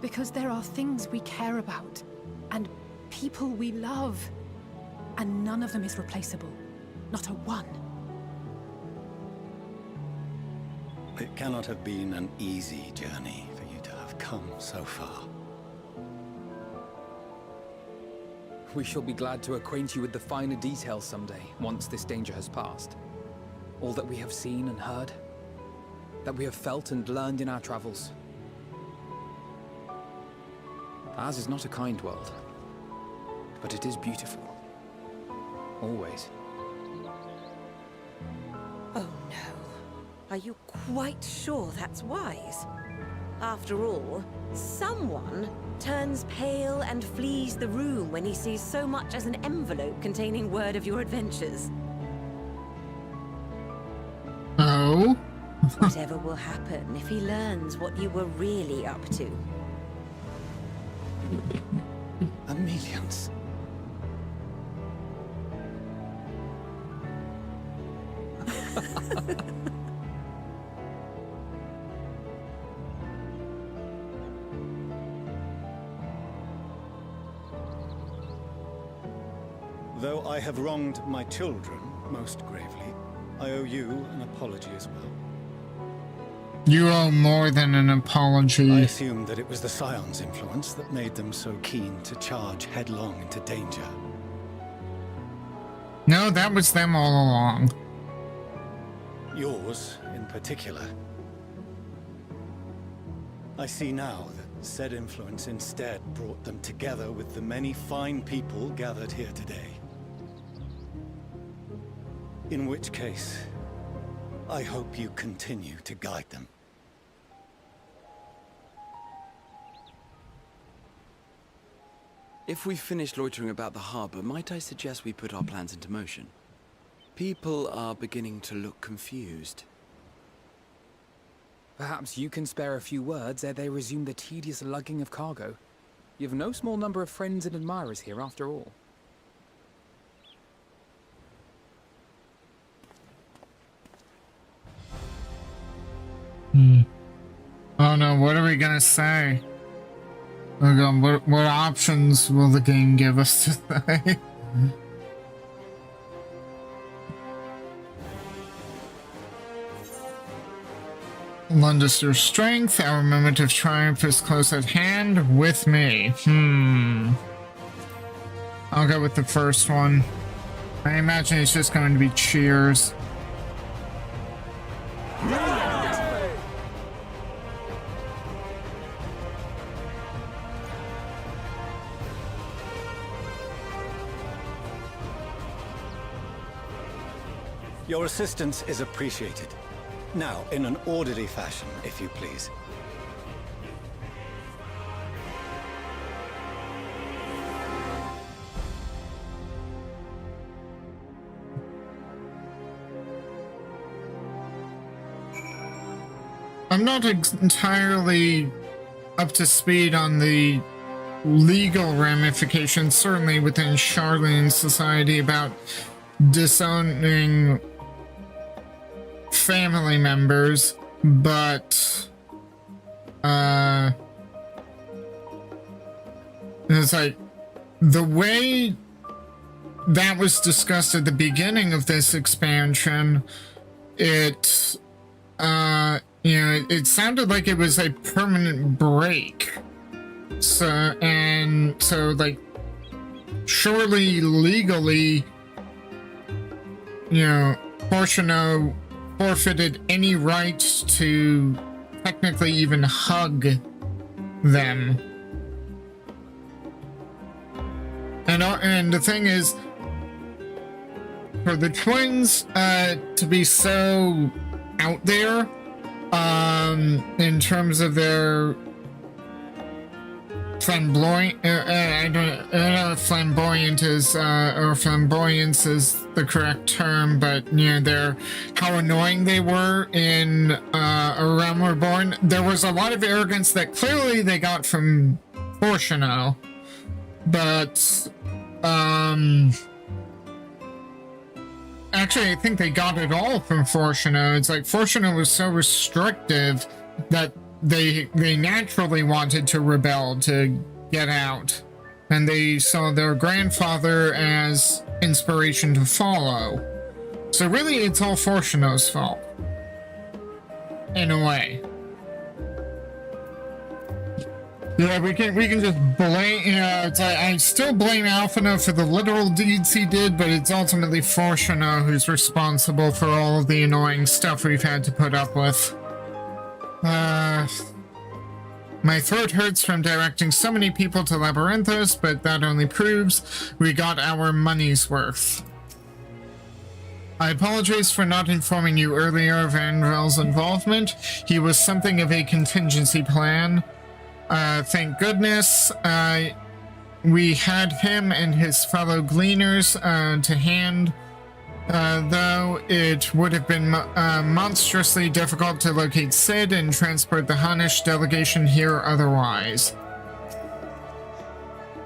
Because there are things we care about, and people we love, and none of them is replaceable. Not a one. It cannot have been an easy journey for you to have come so far. We shall be glad to acquaint you with the finer details someday, once this danger has passed. All that we have seen and heard, that we have felt and learned in our travels. Ours is not a kind world, but it is beautiful. Always. Oh no. Are you quite sure that's wise? After all, someone turns pale and flees the room when he sees so much as an envelope containing word of your adventures. Oh? Whatever will happen if he learns what you were really up to? Aemilians. Though I have wronged my children most gravely, I owe you an apology as well. You owe more than an apology. I assume that it was the Scion's influence that made them so keen to charge headlong into danger. No, that was them all along. Yours, in particular. I see now that said influence instead brought them together with the many fine people gathered here today. In which case, I hope you continue to guide them. If we've finished loitering about the harbor, might I suggest we put our plans into motion? People are beginning to look confused. Perhaps you can spare a few words ere they resume the tedious lugging of cargo. You've no small number of friends and admirers here, after all. Oh no, what are we gonna say? Oh god, what options will the game give us to say? Lend us your strength. Our moment of triumph is close at hand. With me. I'll go with the first one. I imagine it's just going to be cheers. Your assistance is appreciated. Now, in an orderly fashion, if you please. I'm not entirely up to speed on the legal ramifications, certainly within Charlene society, about disowning family members, but it's like the way that was discussed at the beginning of this expansion, it you know, it sounded like it was a permanent break. So like surely legally, you know, Portiono forfeited any right to technically even hug them. And the thing is, for the twins to be so out there in terms of their flamboyant, I don't know if flamboyant is or flamboyance is the correct term, but you know, how annoying they were in A Realm Reborn. There was a lot of arrogance that clearly they got from Portiono, but actually I think they got it all from Portiono. It's like Portiono was so restrictive that they naturally wanted to rebel, to get out, and they saw their grandfather as inspiration to follow. So really it's all Portiono's fault. in a way. Yeah, we can just blame, it's like, I still blame Alphina for the literal deeds he did, but it's ultimately Fortuna who's responsible for all of the annoying stuff we've had to put up with. My throat hurts from directing so many people to Labyrinthos, but that only proves we got our money's worth. I apologize for not informing you earlier of Anvil's involvement. He was something of a contingency plan. Thank goodness, we had him and his fellow gleaners to hand, though it would have been monstrously difficult to locate Sid and transport the Hunnish delegation here otherwise.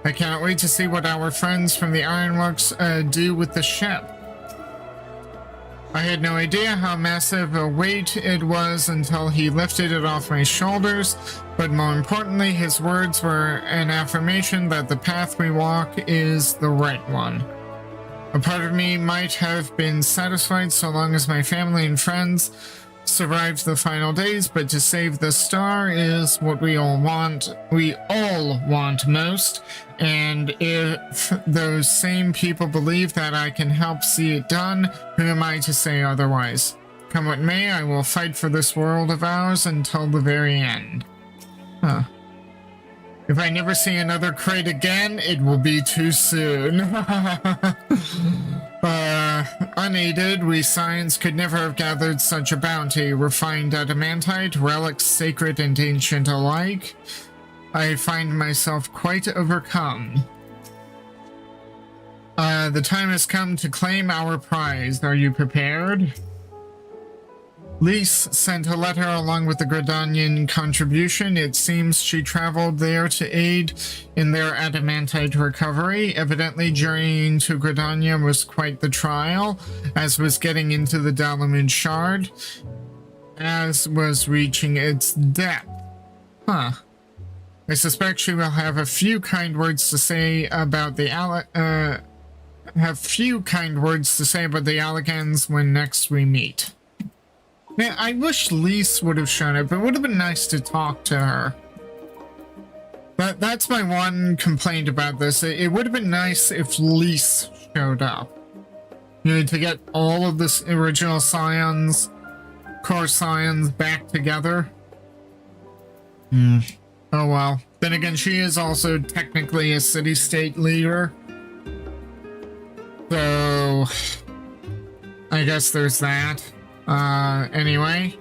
I cannot wait to see what our friends from the Ironworks do with the ship. I had no idea how massive a weight it was until he lifted it off my shoulders, but more importantly, his words were an affirmation that the path we walk is the right one. A part of me might have been satisfied so long as my family and friends survived the final days, but to save the star is what we all want most, and if those same people believe that I can help see it done, who am I to say otherwise? Come what may, I will fight for this world of ours until the very end. Huh. If I never see another crate again, it will be too soon. Unaided, we Scions could never have gathered such a bounty. Refined adamantite, relics sacred and ancient alike. I find myself quite overcome. The time has come to claim our prize. Are you prepared? Lise sent a letter along with the Gridanian contribution. It seems she traveled there to aid in their adamantite recovery. Evidently, journeying to Gridania was quite the trial, as was getting into the Dalamud Shard, as was reaching its depth. Huh. I suspect she will have a few kind words to say about the Allegans when next we meet. Man, I wish Lise would have shown up. It would have been nice to talk to her. But that's my one complaint about this. It would have been nice if Lise showed up. You know, to get all of this original Scions, core Scions back together. Oh well. Then again, she is also technically a city-state leader. So, I guess there's that. Anyway,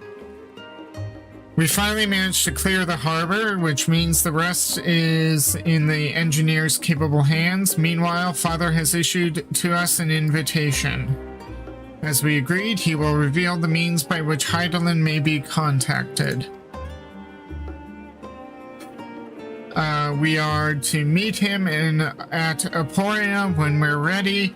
we finally managed to clear the harbor, which means the rest is in the engineer's capable hands. Meanwhile, Father has issued to us an invitation. As we agreed, he will reveal the means by which Hydaelyn may be contacted. We are to meet him at Aporia when we're ready.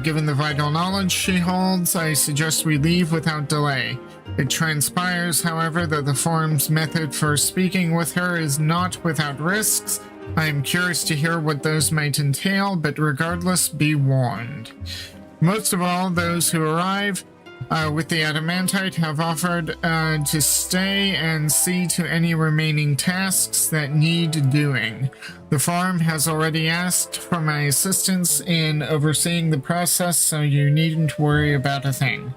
Given the vital knowledge she holds, I suggest we leave without delay. It transpires, however, that the Forum's method for speaking with her is not without risks. I am curious to hear what those might entail, but regardless, be warned. Most of all, those who arrive with the adamantite have offered to stay and see to any remaining tasks that need doing. The farm has already asked for my assistance in overseeing the process, so you needn't worry about a thing.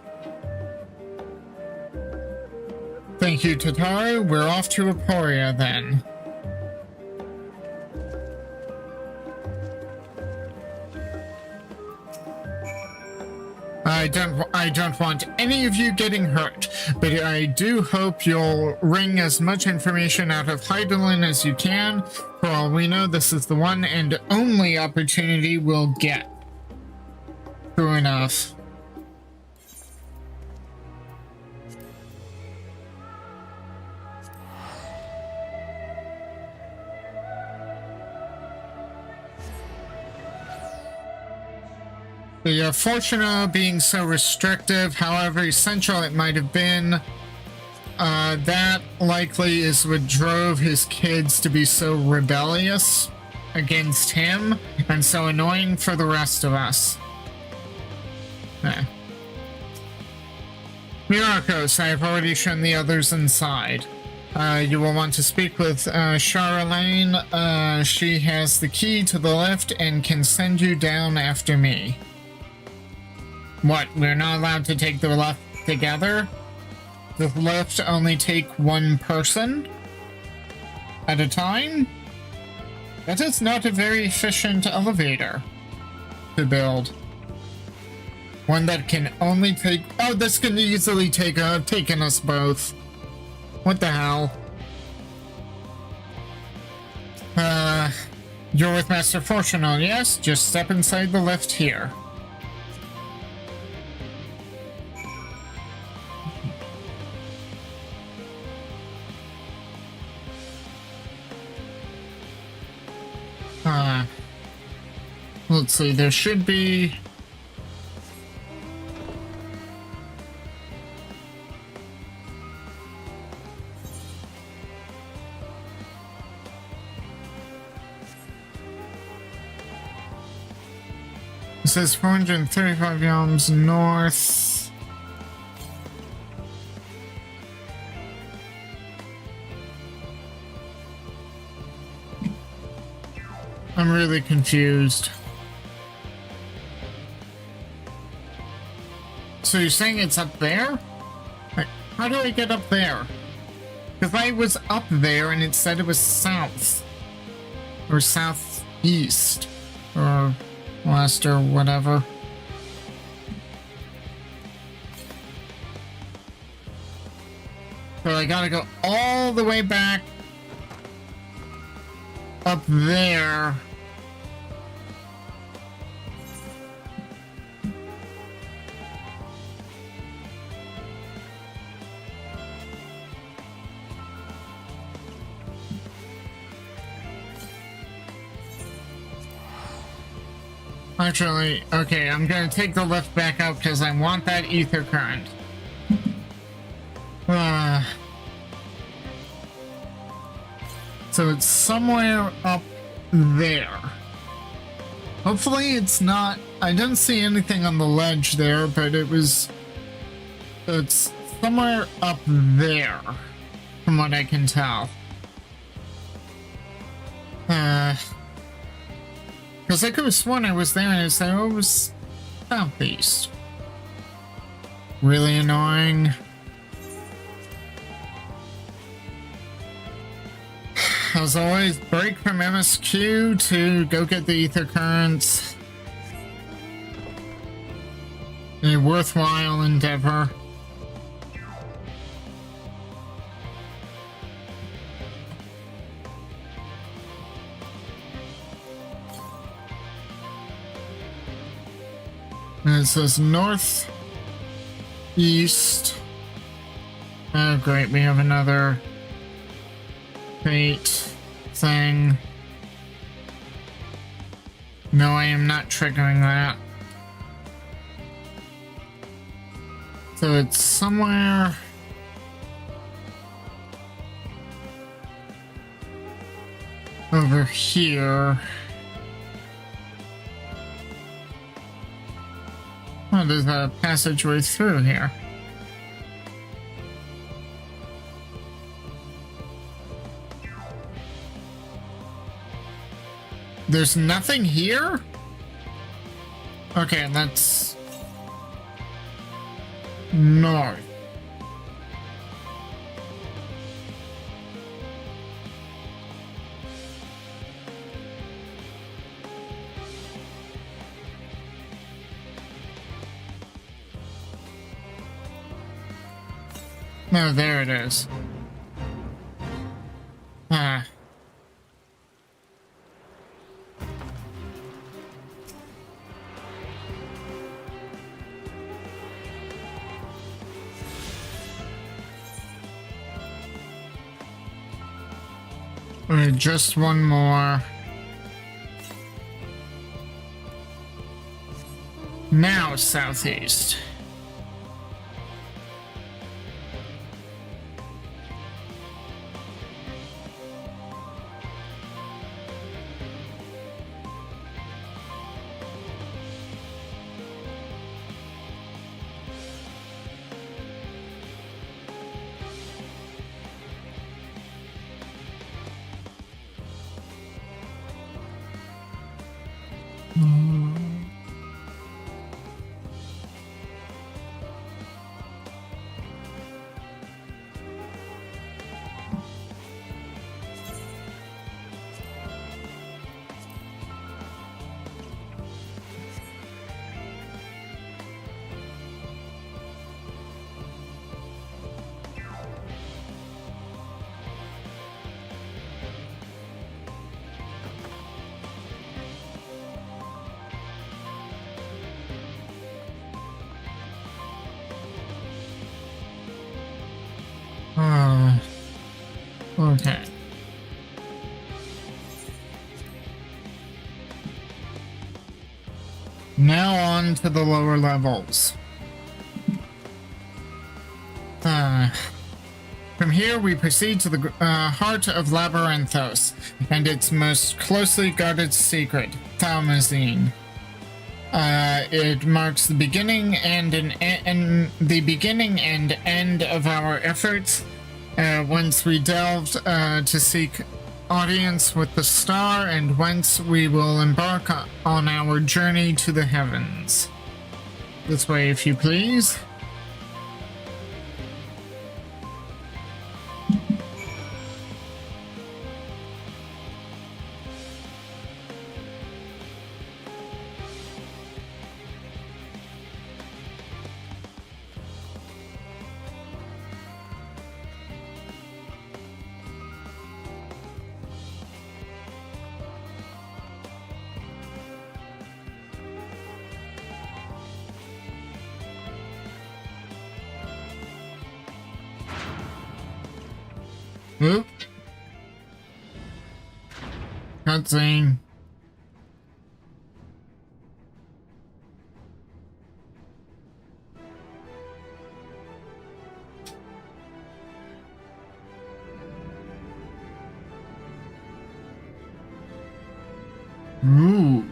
Thank you, Tataru. We're off to Aporia then. I don't want any of you getting hurt, but I do hope you'll wring as much information out of Hydaelyn as you can. For all we know, this is the one and only opportunity we'll get. True enough. The Fortuna being so restrictive, however essential it might have been, that likely is what drove his kids to be so rebellious against him and so annoying for the rest of us. Myrokos, I have already shown the others inside. You will want to speak with Charlemagne. She has the key to the lift and can send you down after me. What, we're not allowed to take the lift together? The lift only take one person at a time? That is not a very efficient elevator to build. One that can only take... Oh, this can easily taken us both. What the hell? You're with Master Fortunal, yes? Just step inside the lift here. Let's see, there should be... It says 435 yalms north. I'm really confused. So you're saying it's up there? Like, how do I get up there? Because I was up there and it said it was south. Or southeast. Or west or whatever. So I gotta go all the way back up there. Actually, okay, I'm gonna take the lift back out because I want that ether current. So it's somewhere up there. Hopefully it's not... I didn't see anything on the ledge there, but it's somewhere up there, from what I can tell. Because I could have sworn I was there and I said, oh, it was southeast. Really annoying. As always, break from MSQ to go get the ether currents. A worthwhile endeavor. And it says north, east. Oh great, we have another fate thing. No, I am not triggering that. So it's somewhere... over here. Oh, there's a passageway through here. There's nothing here? Okay, that's... north. No, there it is. Ah. Alright, just one more. Now southeast. Okay. Now on to the lower levels. From here, we proceed to the heart of Labyrinthos and its most closely guarded secret, Thaumasine. It marks the beginning and end of our efforts. Once we delved to seek audience with the star, and whence we will embark on our journey to the heavens. This way, if you please. Oop. Cutscene. Ooh.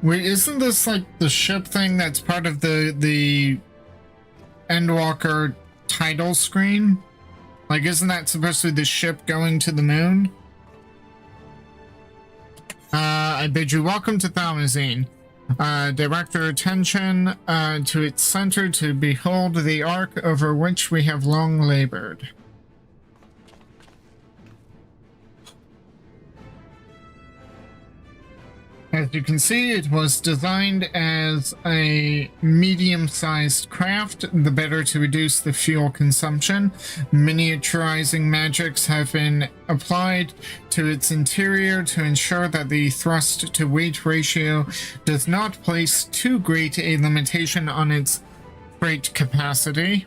Wait, isn't this like the ship thing that's part of the Endwalker title screen? Like, isn't that supposed to be the ship going to the moon? I bid you welcome to Thaumasine. Direct your attention to its center to behold the ark over which we have long labored. As you can see, it was designed as a medium-sized craft, the better to reduce the fuel consumption. Miniaturizing magics have been applied to its interior to ensure that the thrust-to-weight ratio does not place too great a limitation on its freight capacity.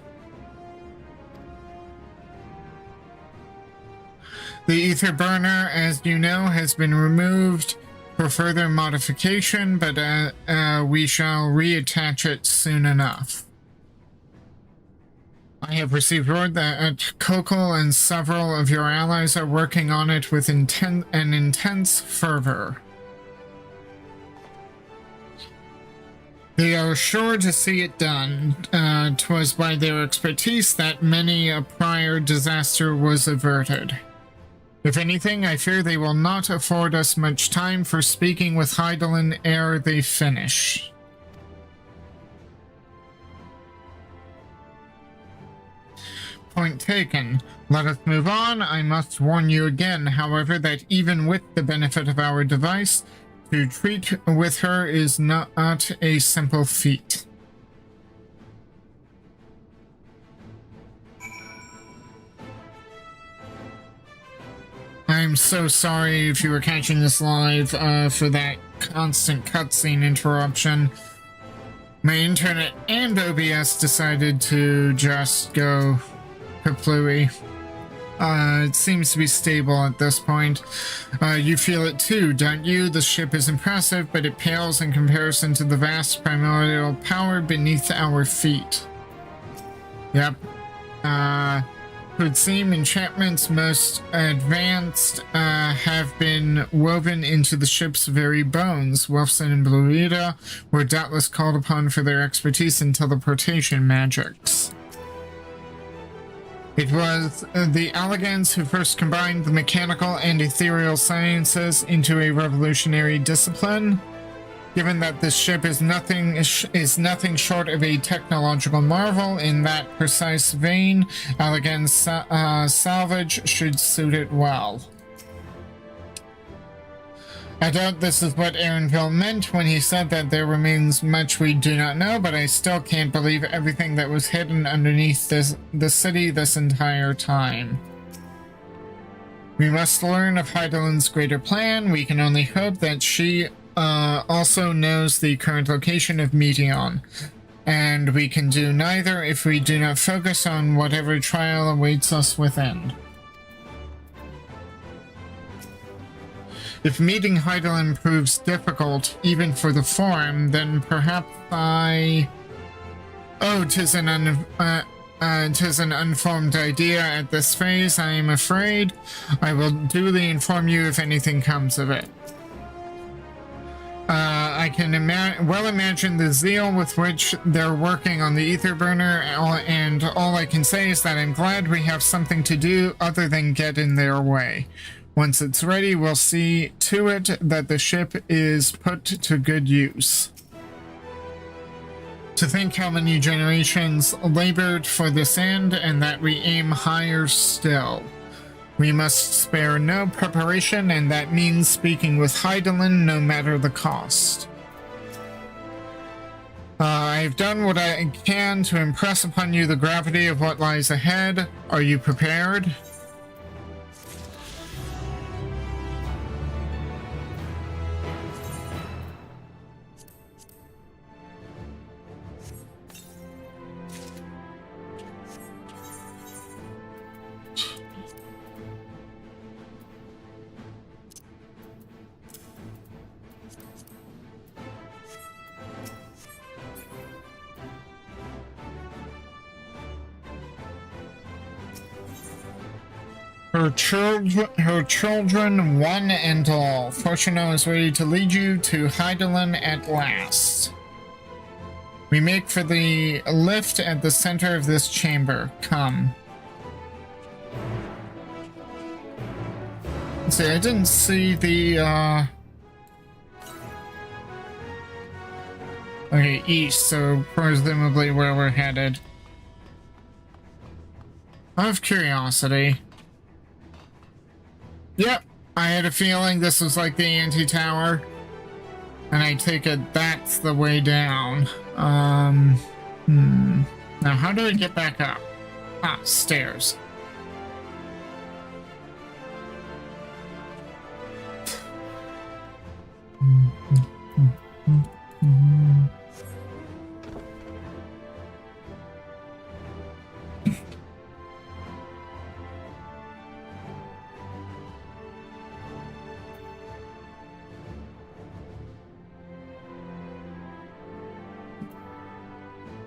The ether burner, as you know, has been removed for further modification, but we shall reattach it soon enough. I have received word that Kokol and several of your allies are working on it with intense fervor. They are sure to see it done. 'Twas by their expertise that many a prior disaster was averted. If anything, I fear they will not afford us much time for speaking with Hydaelyn ere they finish. Point taken. Let us move on. I must warn you again, however, that even with the benefit of our device, to treat with her is not a simple feat. I'm so sorry if you were catching this live for that constant cutscene interruption. My internet and OBS decided to just go kaplooey. It seems to be stable at this point. You feel it too, don't you? The ship is impressive, but it pales in comparison to the vast primordial power beneath our feet. Yep. Would seem enchantments most advanced have been woven into the ship's very bones. Wilson and Bluida were doubtless called upon for their expertise in teleportation magics. It was the Allegans who first combined the mechanical and ethereal sciences into a revolutionary discipline. Given that this ship is nothing short of a technological marvel in that precise vein, Allegan's salvage should suit it well. I doubt this is what Aaronville meant when he said that there remains much we do not know, but I still can't believe everything that was hidden underneath the city this entire time. We must learn of Hydaelyn's greater plan. We can only hope that she also knows the current location of Meteon, and we can do neither if we do not focus on whatever trial awaits us within. If meeting Hydaelyn proves difficult, even for the Forum, then perhaps I... Oh, 'tis an unformed idea at this phase, I am afraid. I will duly inform you if anything comes of it. I can well imagine the zeal with which they're working on the ether burner, and all I can say is that I'm glad we have something to do other than get in their way. Once it's ready, we'll see to it that the ship is put to good use. To think how many generations labored for this end, and that we aim higher still. We must spare no preparation, and that means speaking with Hydaelyn no matter the cost. I've done what I can to impress upon you the gravity of what lies ahead. Are you prepared? Her children, one and all. Fortuno is ready to lead you to Hydaelyn at last. We make for the lift at the center of this chamber. Come. See, I didn't see the, Okay, east, so presumably where we're headed. Out of curiosity. Yep, I had a feeling this was like the anti-tower. And I take it that's the way down. Now how do I get back up? Ah, stairs.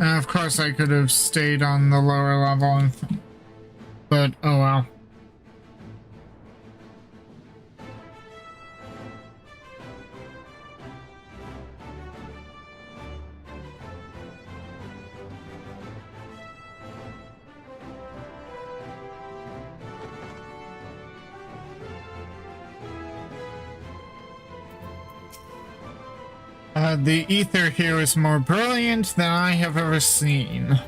Of course I could have stayed on the lower level, but oh well. The ether here is more brilliant than I have ever seen.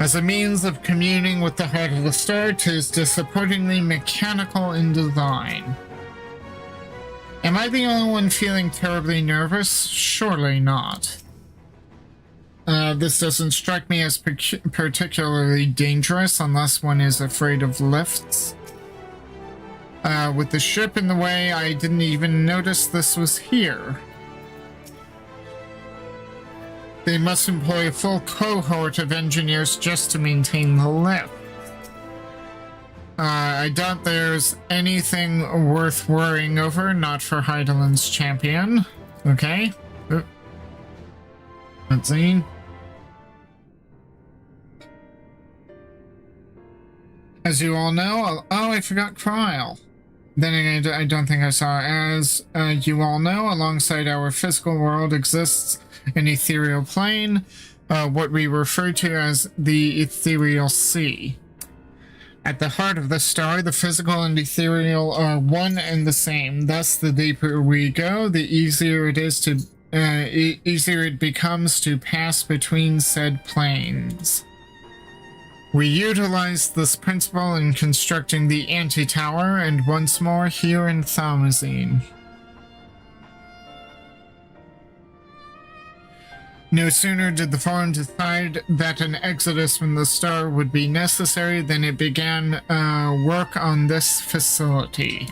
As a means of communing with the heart of the star, 'tis disappointingly mechanical in design. Am I the only one feeling terribly nervous? Surely not. This doesn't strike me as particularly dangerous unless one is afraid of lifts. With the ship in the way, I didn't even notice this was here. They must employ a full cohort of engineers just to maintain the lift. I doubt there's anything worth worrying over, not for Hydaelyn's champion. Okay. Cutscene. As you all know, oh, I forgot Kryl. Then again, I don't think I saw. As you all know, alongside our physical world exists an ethereal plane, what we refer to as the ethereal sea. At the heart of the star, the physical and ethereal are one and the same. Thus, the deeper we go, the easier it is to easier it becomes to pass between said planes. We utilized this principle in constructing the anti-tower, and once more here in Thaumasine. No sooner did the Forum decide that an exodus from the star would be necessary than it began work on this facility.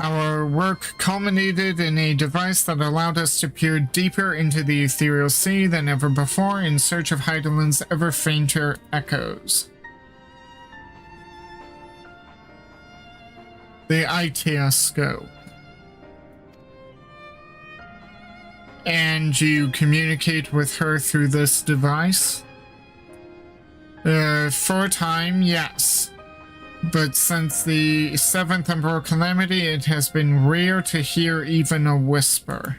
Our work culminated in a device that allowed us to peer deeper into the ethereal sea than ever before in search of Heidelin's ever fainter echoes. The Itioscope. And you communicate with her through this device? For a time, yes. But since the 7th Emperor Calamity, it has been rare to hear even a whisper.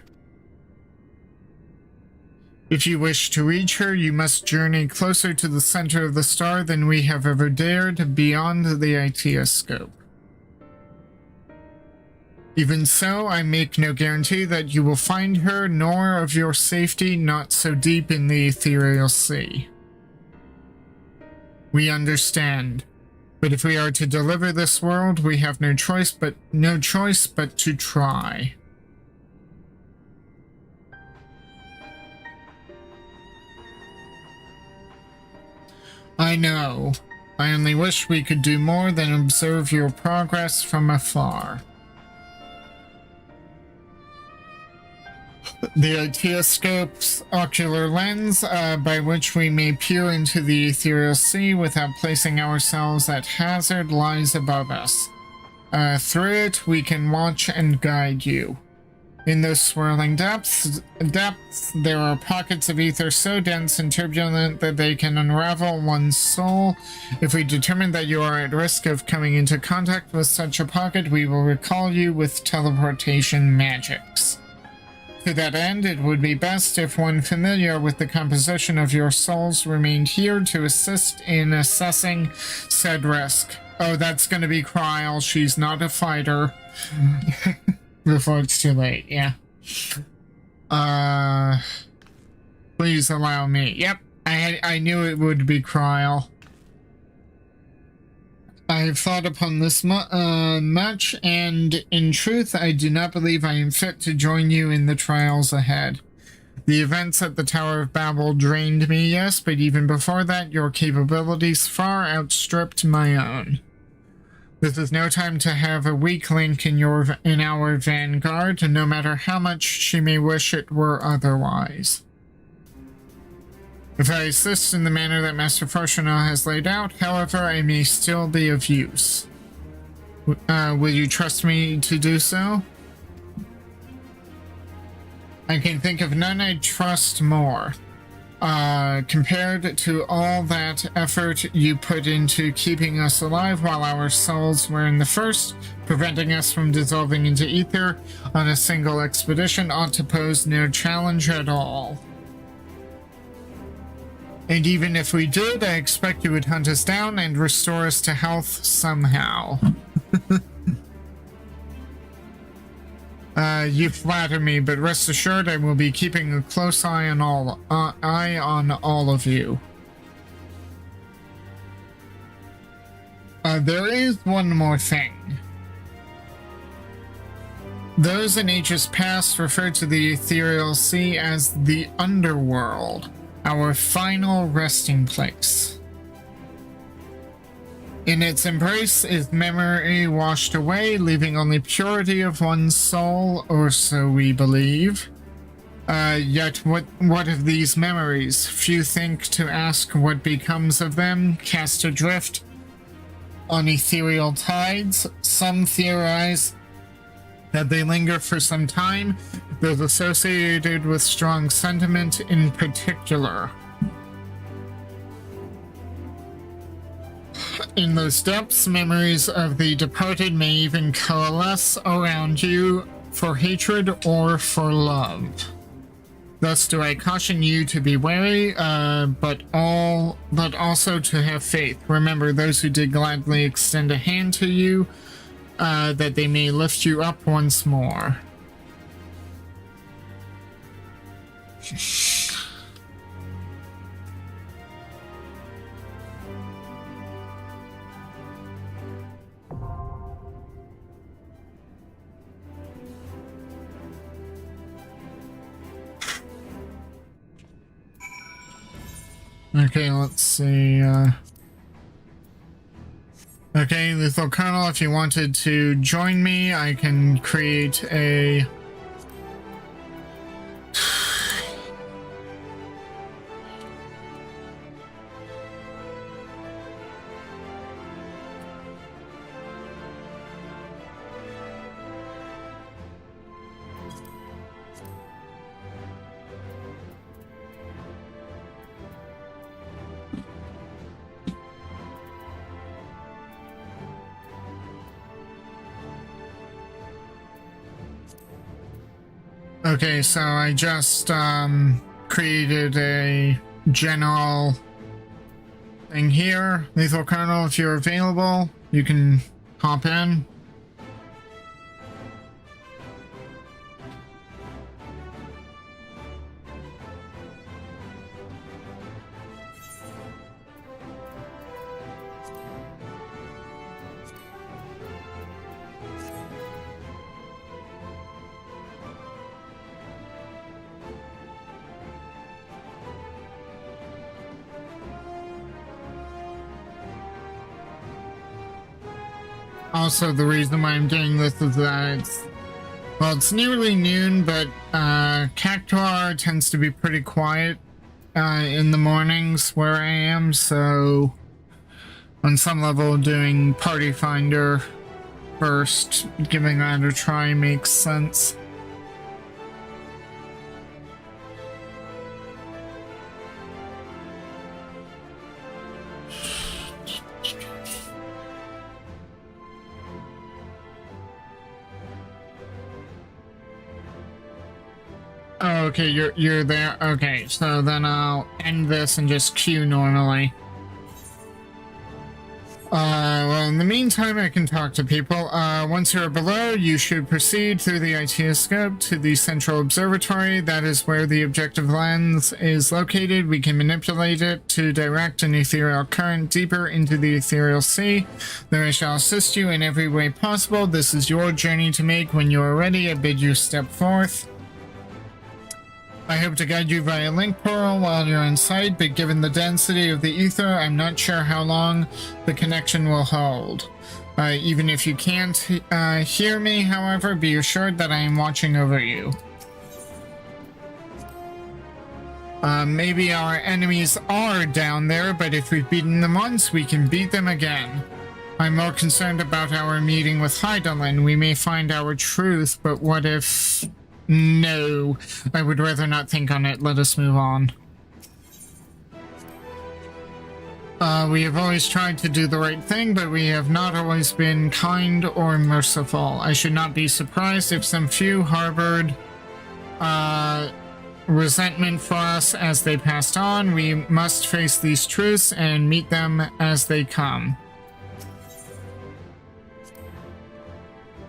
If you wish to reach her, you must journey closer to the center of the star than we have ever dared, beyond the Itioscope. Even so, I make no guarantee that you will find her, nor of your safety not so deep in the ethereal sea. We understand. But if we are to deliver this world, we have no choice but to try. I know. I only wish we could do more than observe your progress from afar. The Itioscope's ocular lens, by which we may peer into the ethereal sea without placing ourselves at hazard, lies above us. Through it, we can watch and guide you. In those swirling depths, there are pockets of ether so dense and turbulent that they can unravel one's soul. If we determine that you are at risk of coming into contact with such a pocket, we will recall you with teleportation magics. To that end, it would be best if one familiar with the composition of your souls remained here to assist in assessing said risk. Oh, that's gonna be Kryl. She's not a fighter. Before it's too late, yeah. Please allow me. Yep, I knew it would be Kryl. I have thought upon this much, and in truth, I do not believe I am fit to join you in the trials ahead. The events at the Tower of Babel drained me, yes, but even before that, your capabilities far outstripped my own. This is no time to have a weak link in our vanguard, no matter how much she may wish it were otherwise. If I assist in the manner that Master Fortunato has laid out, however, I may still be of use. Will you trust me to do so? I can think of none I trust more. Compared to all that effort you put into keeping us alive while our souls were in the first, preventing us from dissolving into ether on a single expedition ought to pose no challenge at all. And even if we did, I expect you would hunt us down and restore us to health somehow. You flatter me, but rest assured I will be keeping a close eye on all of you. There is one more thing. Those in ages past referred to the ethereal sea as the underworld, our final resting place. In its embrace is memory washed away, leaving only purity of one's soul, or so we believe. Yet what of these memories? Few think to ask what becomes of them, cast adrift on ethereal tides. Some theorize that they linger for some time, those associated with strong sentiment in particular. In those depths, memories of the departed may even coalesce around you for hatred or for love. Thus do I caution you to be wary, but also to have faith. Remember, those who did gladly extend a hand to you, that they may lift you up once more. Okay, let's see. Okay, Lethal Colonel, if you wanted to join me, I can create a... Okay, so I just created a general thing here. Lethal Colonel, if you're available, you can hop in. Also, the reason why I'm doing this is that it's nearly noon, but Cactuar tends to be pretty quiet in the mornings where I am, so on some level doing Party Finder first, giving that a try makes sense. Oh, okay, you're there. Okay, so then I'll end this and just queue normally. Well, in the meantime, I can talk to people. Once you're below, you should proceed through the ITScope to the central observatory. That is where the objective lens is located. We can manipulate it to direct an ethereal current deeper into the ethereal sea. There I shall assist you in every way possible. This is your journey to make. When you are ready, I bid you step forth. I hope to guide you via link portal while you're in sight, but given the density of the ether, I'm not sure how long the connection will hold. Even if you can't hear me, however, be assured that I am watching over you. Maybe our enemies are down there, but if we've beaten them once, we can beat them again. I'm more concerned about our meeting with Hydaelyn. We may find our truth, but what if... No, I would rather not think on it. Let us move on. We have always tried to do the right thing, but we have not always been kind or merciful. I should not be surprised if some few harbored resentment for us as they passed on. We must face these truths and meet them as they come.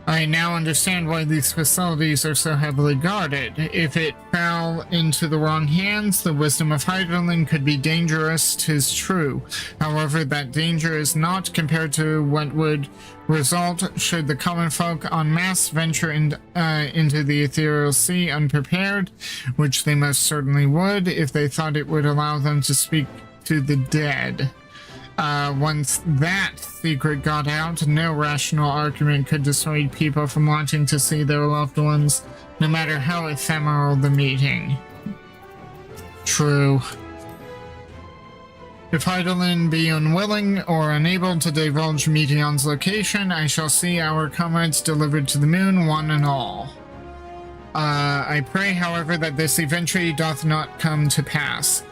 I now understand why these facilities are so heavily guarded. If it fell into the wrong hands, the wisdom of Hydaelyn could be dangerous, 'tis true. However, that danger is not compared to what would result should the common folk en masse venture into the ethereal sea unprepared, which they most certainly would if they thought it would allow them to speak to the dead. Once that secret got out, no rational argument could dissuade people from wanting to see their loved ones, no matter how ephemeral the meeting. True. If Hydaelyn be unwilling or unable to divulge Meteon's location, I shall see our comrades delivered to the moon, one and all. I pray, however, that this eventually doth not come to pass.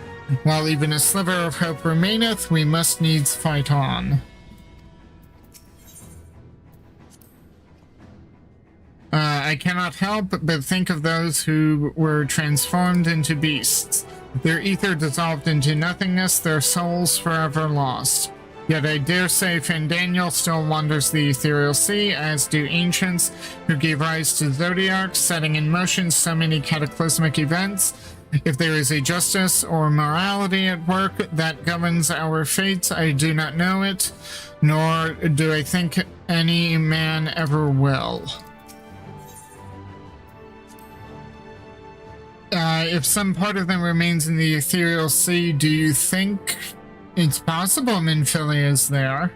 While even a sliver of hope remaineth, we must needs fight on. I cannot help but think of those who were transformed into beasts. Their ether dissolved into nothingness, their souls forever lost. Yet I dare say Fandaniel still wanders the ethereal sea, as do ancients who gave rise to zodiacs, setting in motion so many cataclysmic events. If there is a justice or morality at work that governs our fates, I do not know it, nor do I think any man ever will. If some part of them remains in the ethereal sea, do you think it's possible Minfilia is there?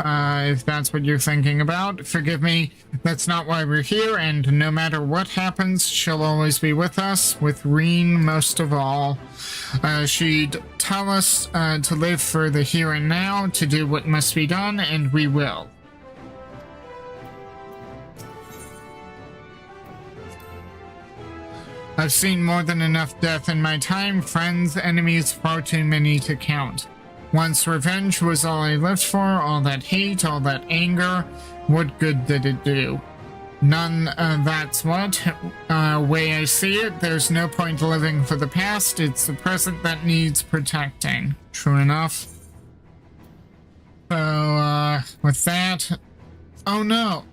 if that's what you're thinking about. Forgive me, that's not why we're here, and no matter what happens, she'll always be with us, with Reen most of all. She'd tell us to live for the here and now, to do what must be done, and we will. I've seen more than enough death in my time, friends, enemies, far too many to count. Once revenge was all I lived for, all that hate, all that anger, what good did it do? None, that's what. Way I see it, there's no point living for the past, it's the present that needs protecting. True enough. So, with that... Oh no!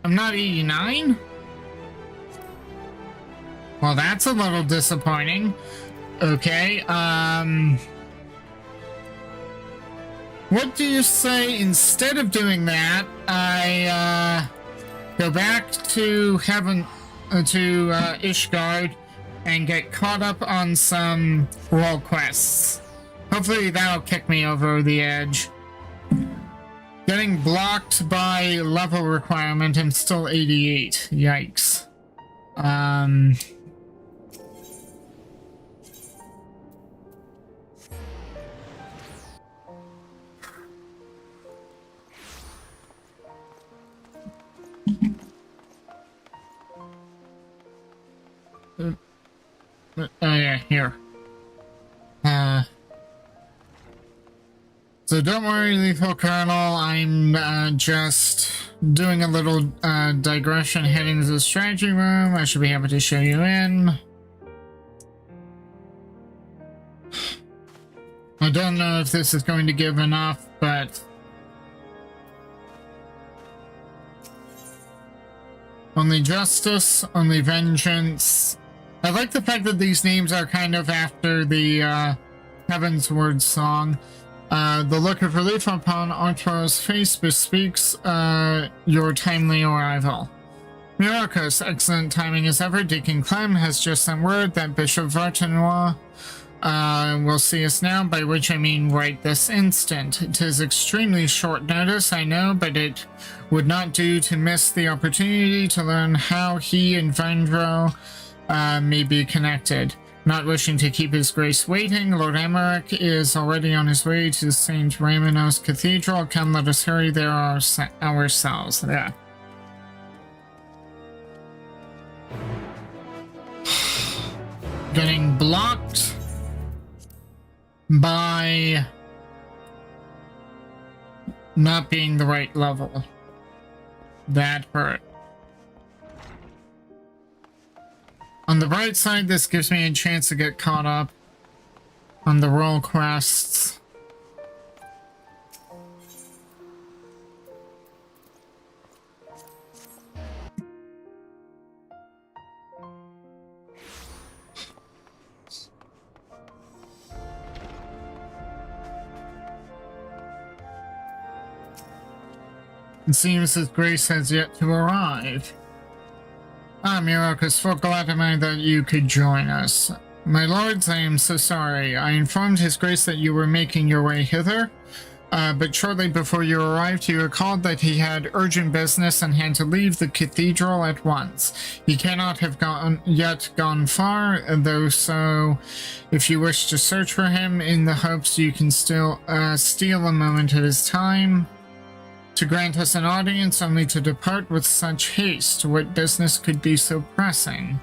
I'm not 89? Well, that's a little disappointing. Okay, what do you say instead of doing that, I, go back to heaven, to, Ishgard and get caught up on some world quests. Hopefully that'll kick me over the edge. Getting blocked by level requirement, I'm still 88. Yikes. Oh yeah, here. So don't worry, Lethal Colonel, I'm just doing a little digression heading to the strategy room. I should be able to show you in. I don't know if this is going to give enough, but... Only justice, only vengeance. I like the fact that these names are kind of after the Heaven's Word song. The look of relief upon Arturo's face bespeaks your timely arrival. Myrokos, excellent timing as ever. Deacon Clem has just sent word that Bishop Vartanois will see us now, by which I mean right this instant. It is extremely short notice, I know, but it would not do to miss the opportunity to learn how he and Vendro may be connected. Not wishing to keep his grace waiting, Lord Emmerich is already on his way to St. Raminos Cathedral. Come, let us hurry there ourselves. Yeah. Getting blocked by not being the right level. That hurt. On the bright side, this gives me a chance to get caught up on the royal quests. It seems His Grace has yet to arrive. Ah, Myrokos, full glad am I that you could join us. My lords, I am so sorry. I informed His Grace that you were making your way hither, but shortly before you arrived, he recalled that he had urgent business and had to leave the cathedral at once. He cannot have yet gone far, though, so if you wish to search for him in the hopes you can still steal a moment of his time, to grant us an audience only to depart with such haste, what business could be so pressing?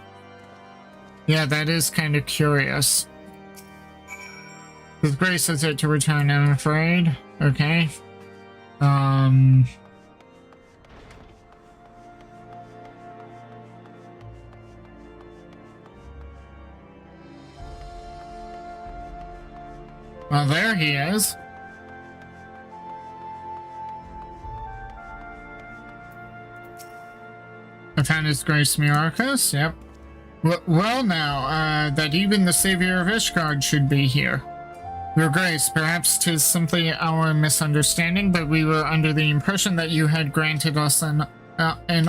Yeah, that is kind of curious. His Grace has yet to return, I'm afraid. Okay. Well, there he is. I found His Grace Myrokos, yep. Well now, that even the savior of Ishgard should be here. Your Grace, perhaps 'tis simply our misunderstanding, but we were under the impression that you had granted us an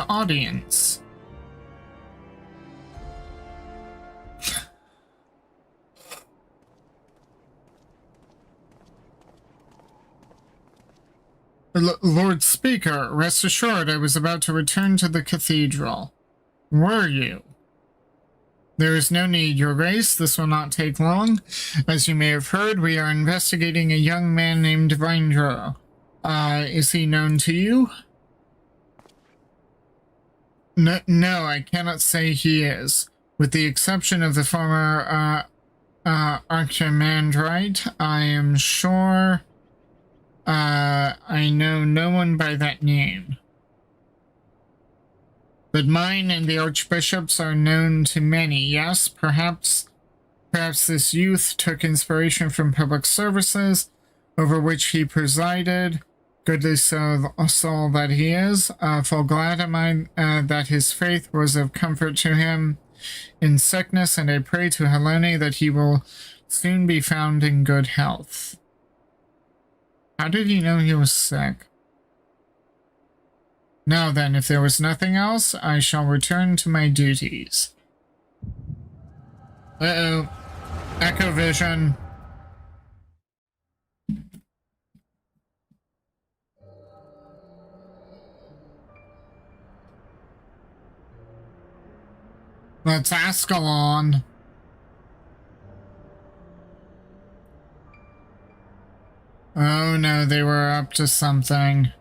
audience. Lord Speaker, rest assured I was about to return to the cathedral. Were you? There is no need, Your Grace. This will not take long. As you may have heard, we are investigating a young man named Vindro. Is he known to you? No, I cannot say he is. With the exception of the former, Archimandrite, I am sure, I know no one by that name. But mine and the Archbishop's are known to many, yes? Perhaps this youth took inspiration from public services, over which he presided. Goodly soul that he is. Full glad am I that his faith was of comfort to him in sickness, and I pray to Helene that he will soon be found in good health. How did he know he was sick? Now then, if there was nothing else, I shall return to my duties. Uh-oh. Echo vision. Let's Ascalon. Oh no, they were up to something.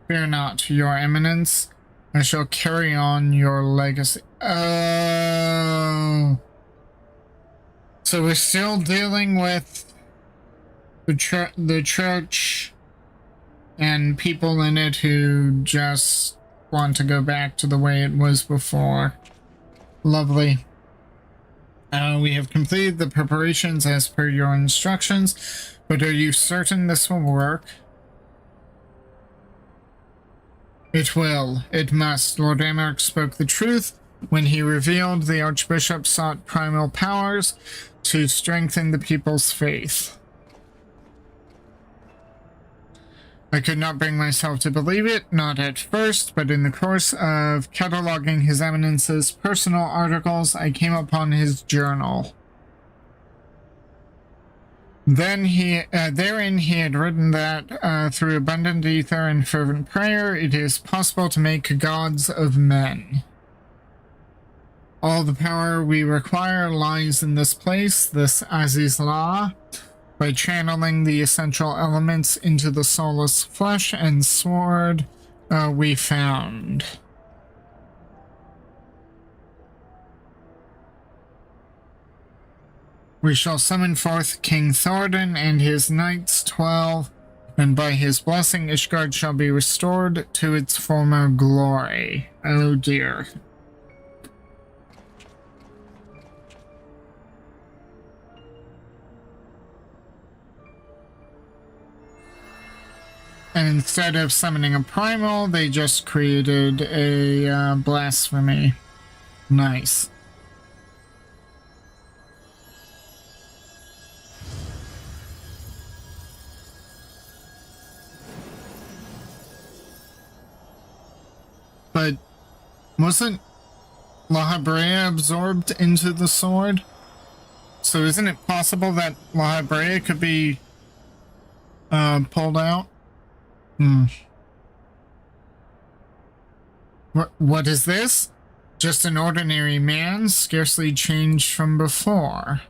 Fear not, Your Eminence. I shall carry on your legacy. Oh. So we're still dealing with the church and people in it who just want to go back to the way it was before. Lovely. We have completed the preparations as per your instructions, but are you certain this will work? It will. It must. Lord Amarok spoke the truth when he revealed the Archbishop sought primal powers to strengthen the people's faith. I could not bring myself to believe it, not at first, but in the course of cataloging His Eminence's personal articles, I came upon his journal. Then therein he had written that through abundant ether and fervent prayer, it is possible to make gods of men. All the power we require lies in this place, this Azizla, by channeling the essential elements into the soulless flesh and sword we found. We shall summon forth King Thordan and his knights 12, and by his blessing Ishgard shall be restored to its former glory. Oh dear. And instead of summoning a primal, they just created a blasphemy. Nice. But wasn't La Habrea absorbed into the sword? So isn't it possible that La Habrea could be pulled out? What is this? Just an ordinary man, scarcely changed from before.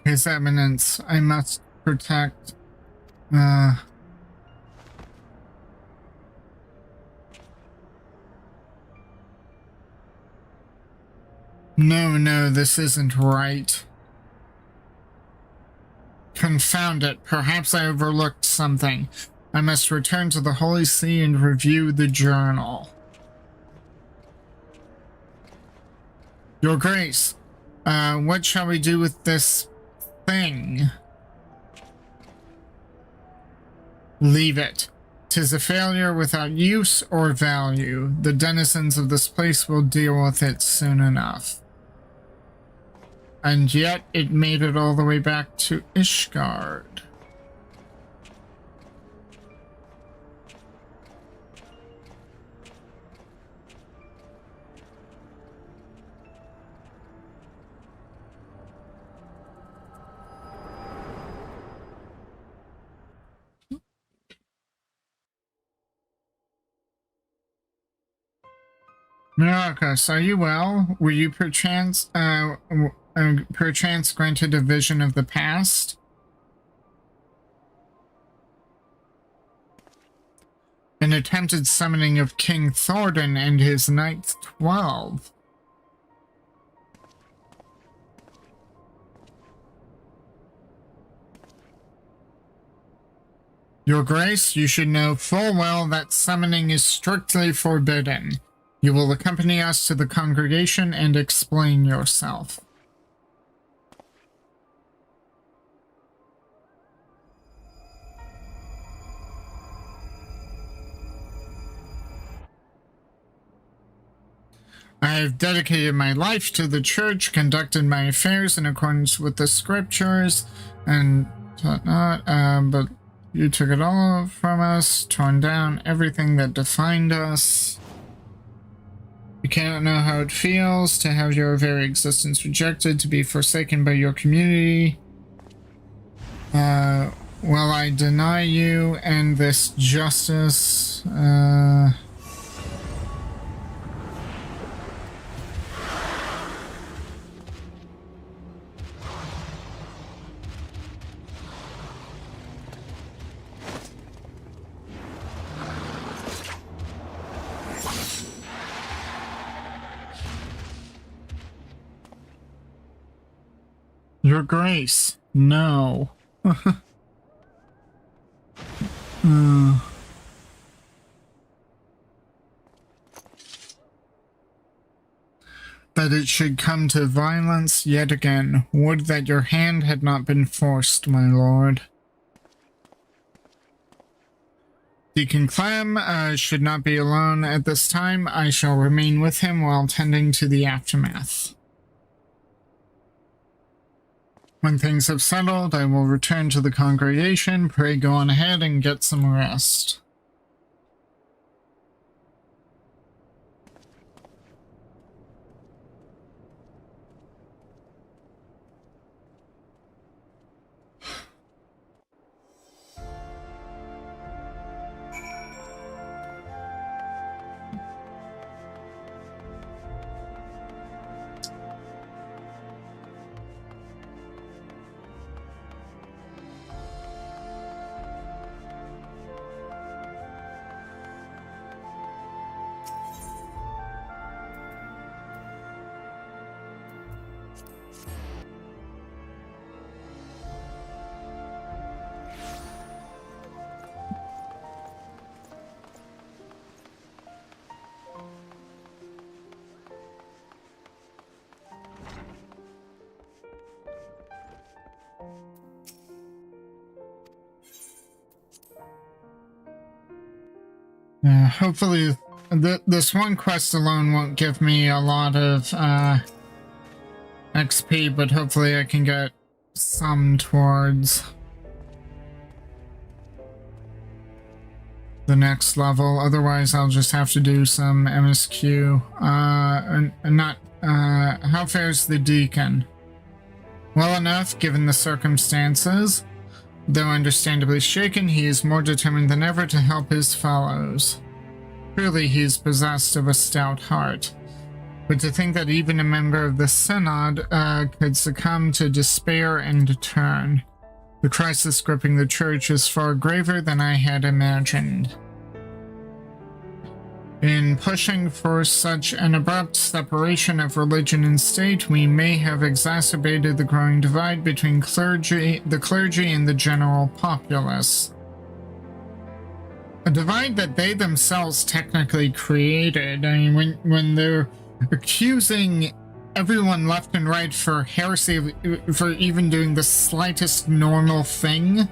His Eminence, I must protect, No, this isn't right. Confound it, perhaps I overlooked something. I must return to the Holy See and review the journal. Your Grace, what shall we do with this thing? Leave it. 'Tis a failure without use or value. The denizens of this place will deal with it soon enough. And yet it made it all the way back to Ishgard. Myrokos, are you well? Were you perchance granted a vision of the past? An attempted summoning of King Thordan and his Knights 12. Your Grace, you should know full well that summoning is strictly forbidden. You will accompany us to the congregation and explain yourself. I have dedicated my life to the church, conducted my affairs in accordance with the scriptures, and whatnot, but you took it all from us, torn down everything that defined us. You cannot know how it feels to have your very existence rejected, to be forsaken by your community. Well, I deny you and this justice. Your Grace, no. That it should come to violence yet again. Would that your hand had not been forced, my lord. Deacon Clem should not be alone at this time. I shall remain with him while tending to the aftermath. When things have settled, I will return to the congregation. Pray go on ahead and get some rest. Hopefully this one quest alone won't give me a lot of XP, but hopefully I can get some towards the next level. Otherwise I'll just have to do some MSQ. How fares the Deacon? Well enough, given the circumstances. Though understandably shaken, he is more determined than ever to help his fellows. Truly, he is possessed of a stout heart. But to think that even a member of the Synod could succumb to despair and turn. The crisis gripping the church is far graver than I had imagined. In pushing for such an abrupt separation of religion and state, we may have exacerbated the growing divide between the clergy and the general populace. A divide that they themselves technically created. I mean, when they're accusing everyone left and right for heresy, for even doing the slightest normal thing,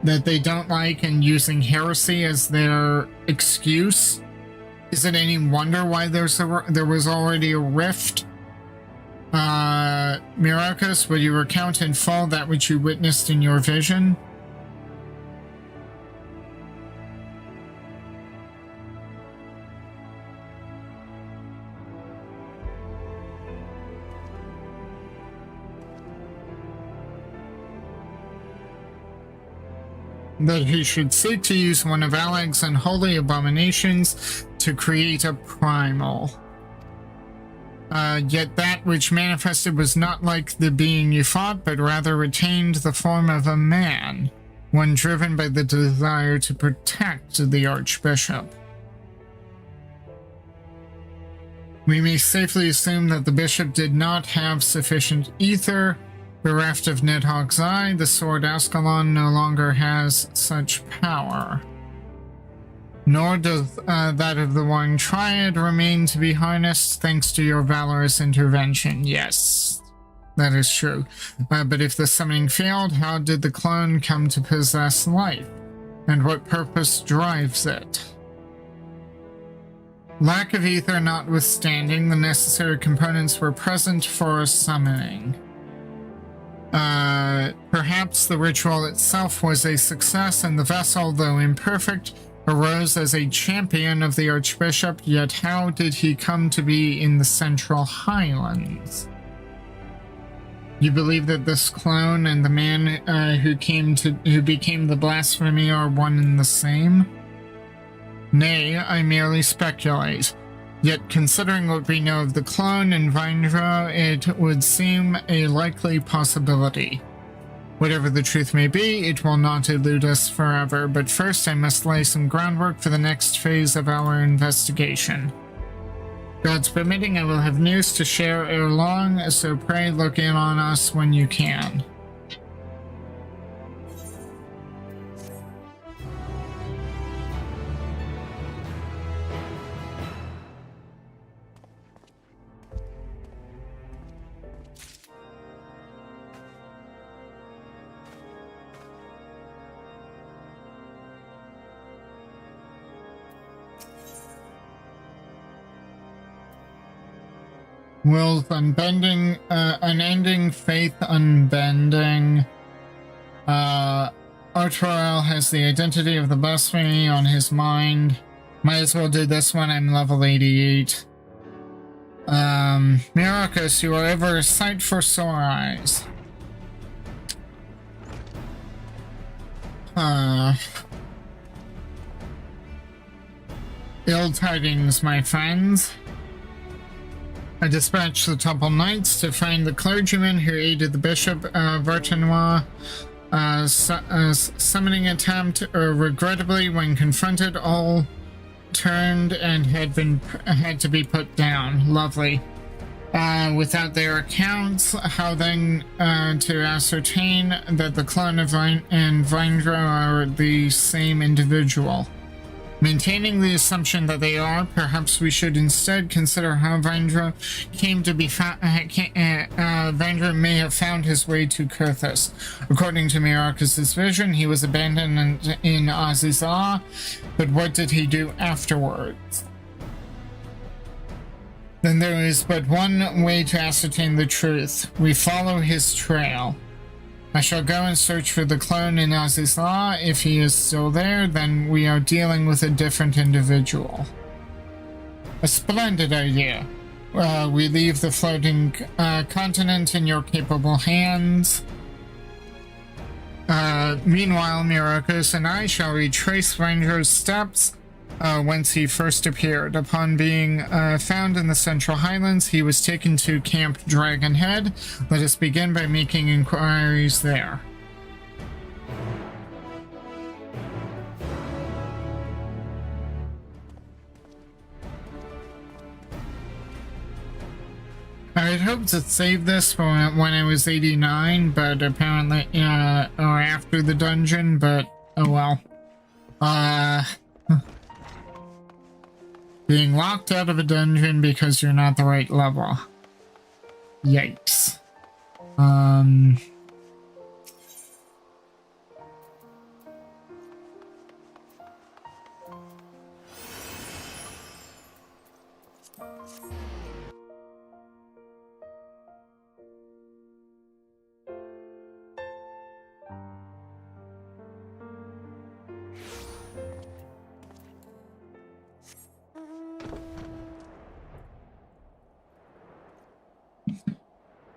that they don't like and using heresy as their excuse. Is it any wonder why there was already a rift? Myrokos, will you recount in full that which you witnessed in your vision? That he should seek to use one of Aleg's unholy abominations to create a primal. Yet that which manifested was not like the being you fought, but rather retained the form of a man, one driven by the desire to protect the Archbishop. We may safely assume that the bishop did not have sufficient ether. Bereft of Nidhogg's eye, the sword Ascalon no longer has such power. Nor does that of the One Triad remain to be harnessed thanks to your valorous intervention. Yes, that is true. But if the summoning failed, how did the clone come to possess life? And what purpose drives it? Lack of ether notwithstanding, the necessary components were present for a summoning. Perhaps the ritual itself was a success, and the vessel, though imperfect, arose as a champion of the Archbishop, yet how did he come to be in the Central Highlands? You believe that this clone and the man who became the blasphemy are one and the same? Nay, I merely speculate. Yet, considering what we know of the clone and Vindra, it would seem a likely possibility. Whatever the truth may be, it will not elude us forever, but first I must lay some groundwork for the next phase of our investigation. God's permitting, I will have news to share ere long, so pray look in on us when you can. Wills unbending, unending faith unbending. Artoriel has the identity of the blasphemy on his mind. Might as well do this one, I'm level 88. Myrokos, you are ever a sight for sore eyes. Ill tidings, my friends. I dispatched the Temple Knights to find the clergyman who aided the Bishop Vertenois summoning attempt. Regrettably, when confronted, all turned and had to be put down. Lovely. Without their accounts, how then to ascertain that the clone of Vindra are the same individual? Maintaining the assumption that they are, perhaps we should instead consider how Vindra came to be Vindra may have found his way to Kurthus. According to Myrokos' vision, he was abandoned in Azizah, but what did he do afterwards? Then there is but one way to ascertain the truth. We follow his trail. I shall go and search for the clone in Azizah. If he is still there, then we are dealing with a different individual. A splendid idea. We leave the floating continent in your capable hands. Meanwhile, Myrokos and I shall retrace Vindra's steps whence he first appeared. Upon being found in the Central Highlands, he was taken to Camp Dragonhead. Let us begin by making inquiries there. I had hoped to save this for when I was 89, but apparently, or after the dungeon, but oh well. Being locked out of a dungeon because you're not the right level. Yikes.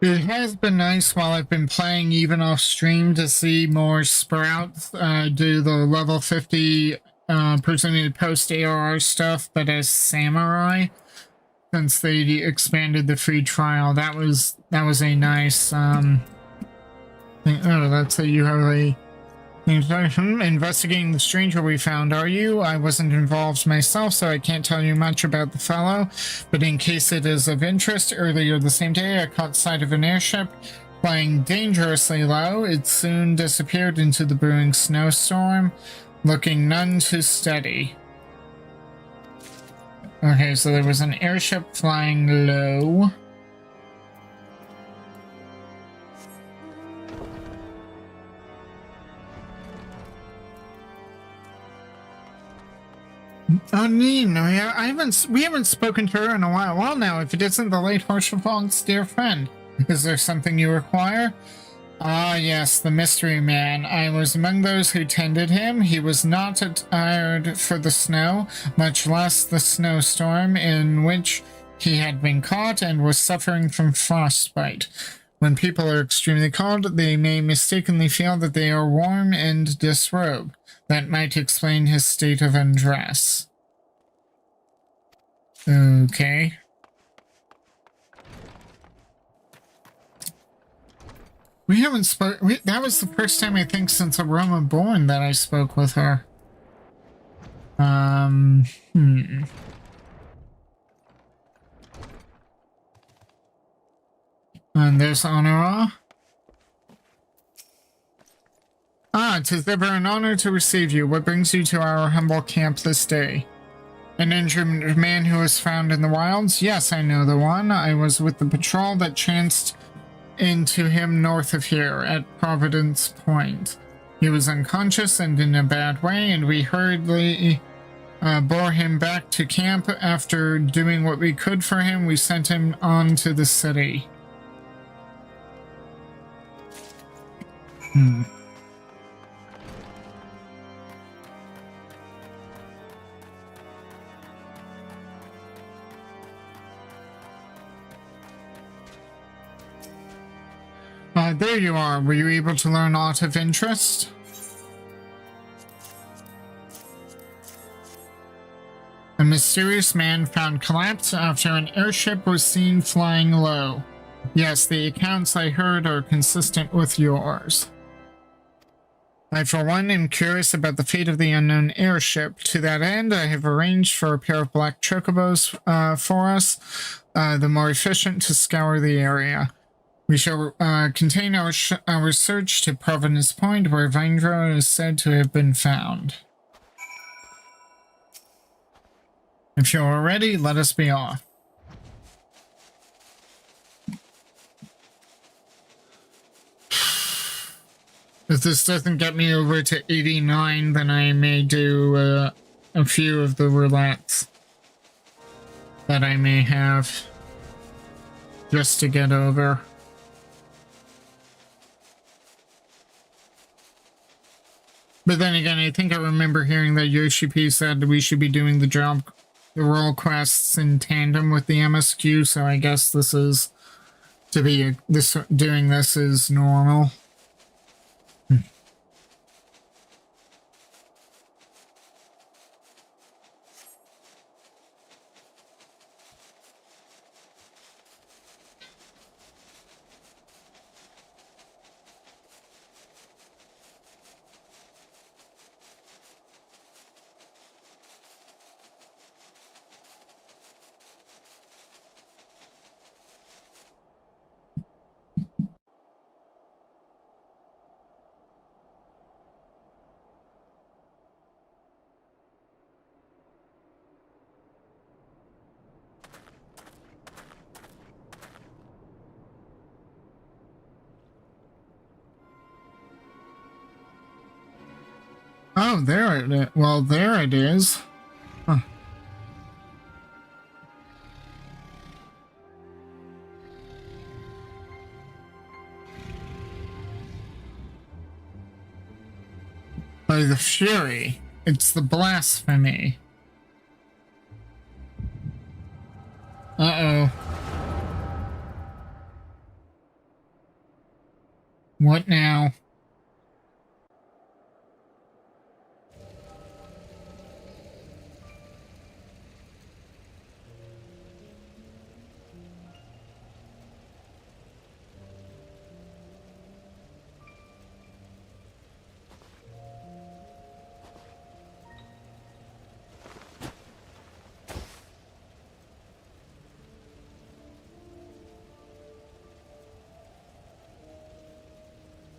It has been nice while I've been playing, even off stream, to see more sprouts do the level 50 presented post ARR stuff, but as samurai, since they expanded the free trial. That was a nice thing. Oh, that's a you have a investigating the stranger we found, are you? I wasn't involved myself, so I can't tell you much about the fellow, but in case it is of interest, earlier the same day I caught sight of an airship flying dangerously low. It soon disappeared into the brewing snowstorm, looking none too steady. Okay, so there was an airship flying low. Oh, Neen, we haven't spoken to her in a while. Well, now, if it isn't the late Horshafong's dear friend, is there something you require? Ah, yes, the mystery man. I was among those who tended him. He was not attired for the snow, much less the snowstorm in which he had been caught, and was suffering from frostbite. When people are extremely cold, they may mistakenly feel that they are warm and disrobed. That might explain his state of undress. Okay. We haven't that was the first time, I think, since Aroma Born that I spoke with her. And there's Honora. Ah, 'tis ever an honor to receive you. What brings you to our humble camp this day? An injured man who was found in the wilds? Yes, I know the one. I was with the patrol that chanced into him north of here, at Providence Point. He was unconscious and in a bad way, and we hurriedly bore him back to camp. After doing what we could for him, we sent him on to the city. There you are. Were you able to learn aught of interest? A mysterious man found collapsed after an airship was seen flying low. Yes, the accounts I heard are consistent with yours. I, for one, am curious about the fate of the unknown airship. To that end, I have arranged for a pair of black chocobos for us, the more efficient to scour the area. We shall contain our search to Providence Point, where Vindro is said to have been found. If you are ready, let us be off. If this doesn't get me over to 89, then I may do a few of the roulettes that I may have just to get over. But then again, I think I remember hearing that Yoshi P said we should be doing the role quests in tandem with the MSQ, so I guess this is doing this is normal. Oh, there it is. Well, there it is. Huh. By the Fury. It's the blasphemy. Uh-oh. What now?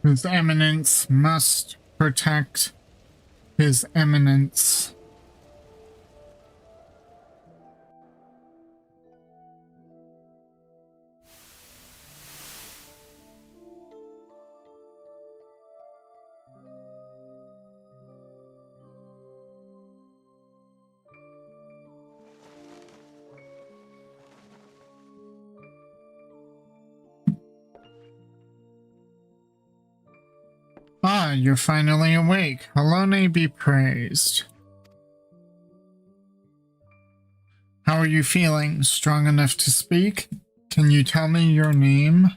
His Eminence must protect His Eminence. Ah, you're finally awake. Halone be praised. How are you feeling? Strong enough to speak? Can you tell me your name?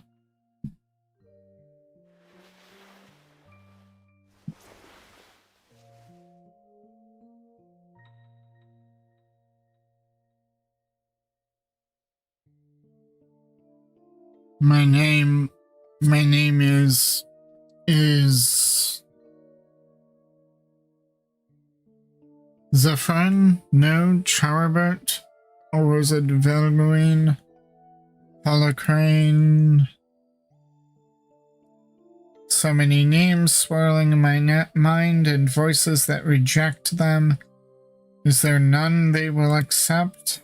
My name is Zephyrin? No, Charibert? Or was it Velguin? Holocrane? So many names swirling in my mind and voices that reject them. Is there none they will accept?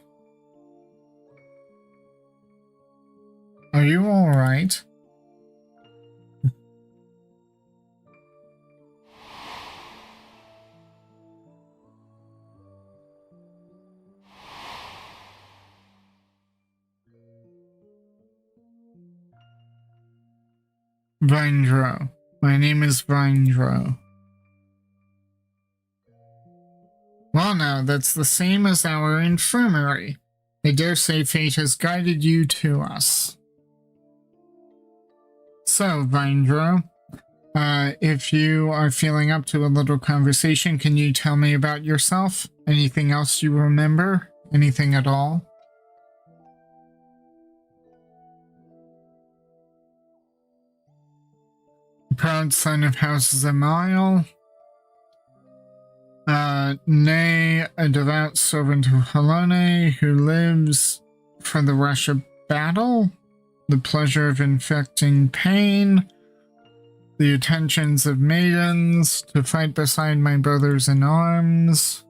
Are you alright? Vindro. My name is Vindro. Well now, that's the same as our infirmary. I dare say fate has guided you to us. So, Vindro, if you are feeling up to a little conversation, can you tell me about yourself? Anything else you remember? Anything at all? Proud son of House Zemail. Nay, a devout servant of Halone who lives for the rush of battle, the pleasure of inflicting pain, the attentions of maidens, to fight beside my brothers in arms.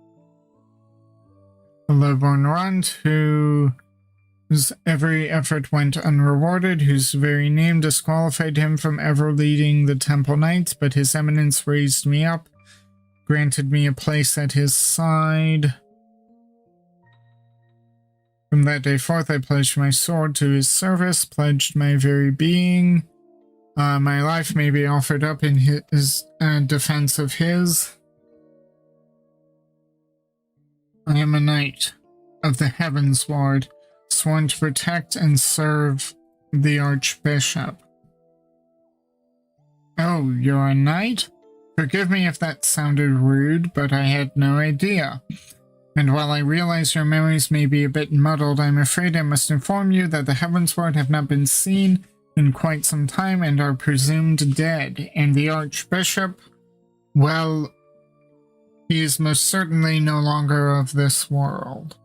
A lowborn runt whose every effort went unrewarded, whose very name disqualified him from ever leading the Temple Knights, but His Eminence raised me up, granted me a place at his side. From that day forth, I pledged my sword to his service, pledged my very being. My life may be offered up in his defense of his. I am a knight of the Heavensward, sworn to protect and serve the Archbishop. Oh, you're a knight? Forgive me if that sounded rude, but I had no idea. And while I realize your memories may be a bit muddled, I'm afraid I must inform you that the Heavensward have not been seen in quite some time and are presumed dead. And the Archbishop, well, he is most certainly no longer of this world.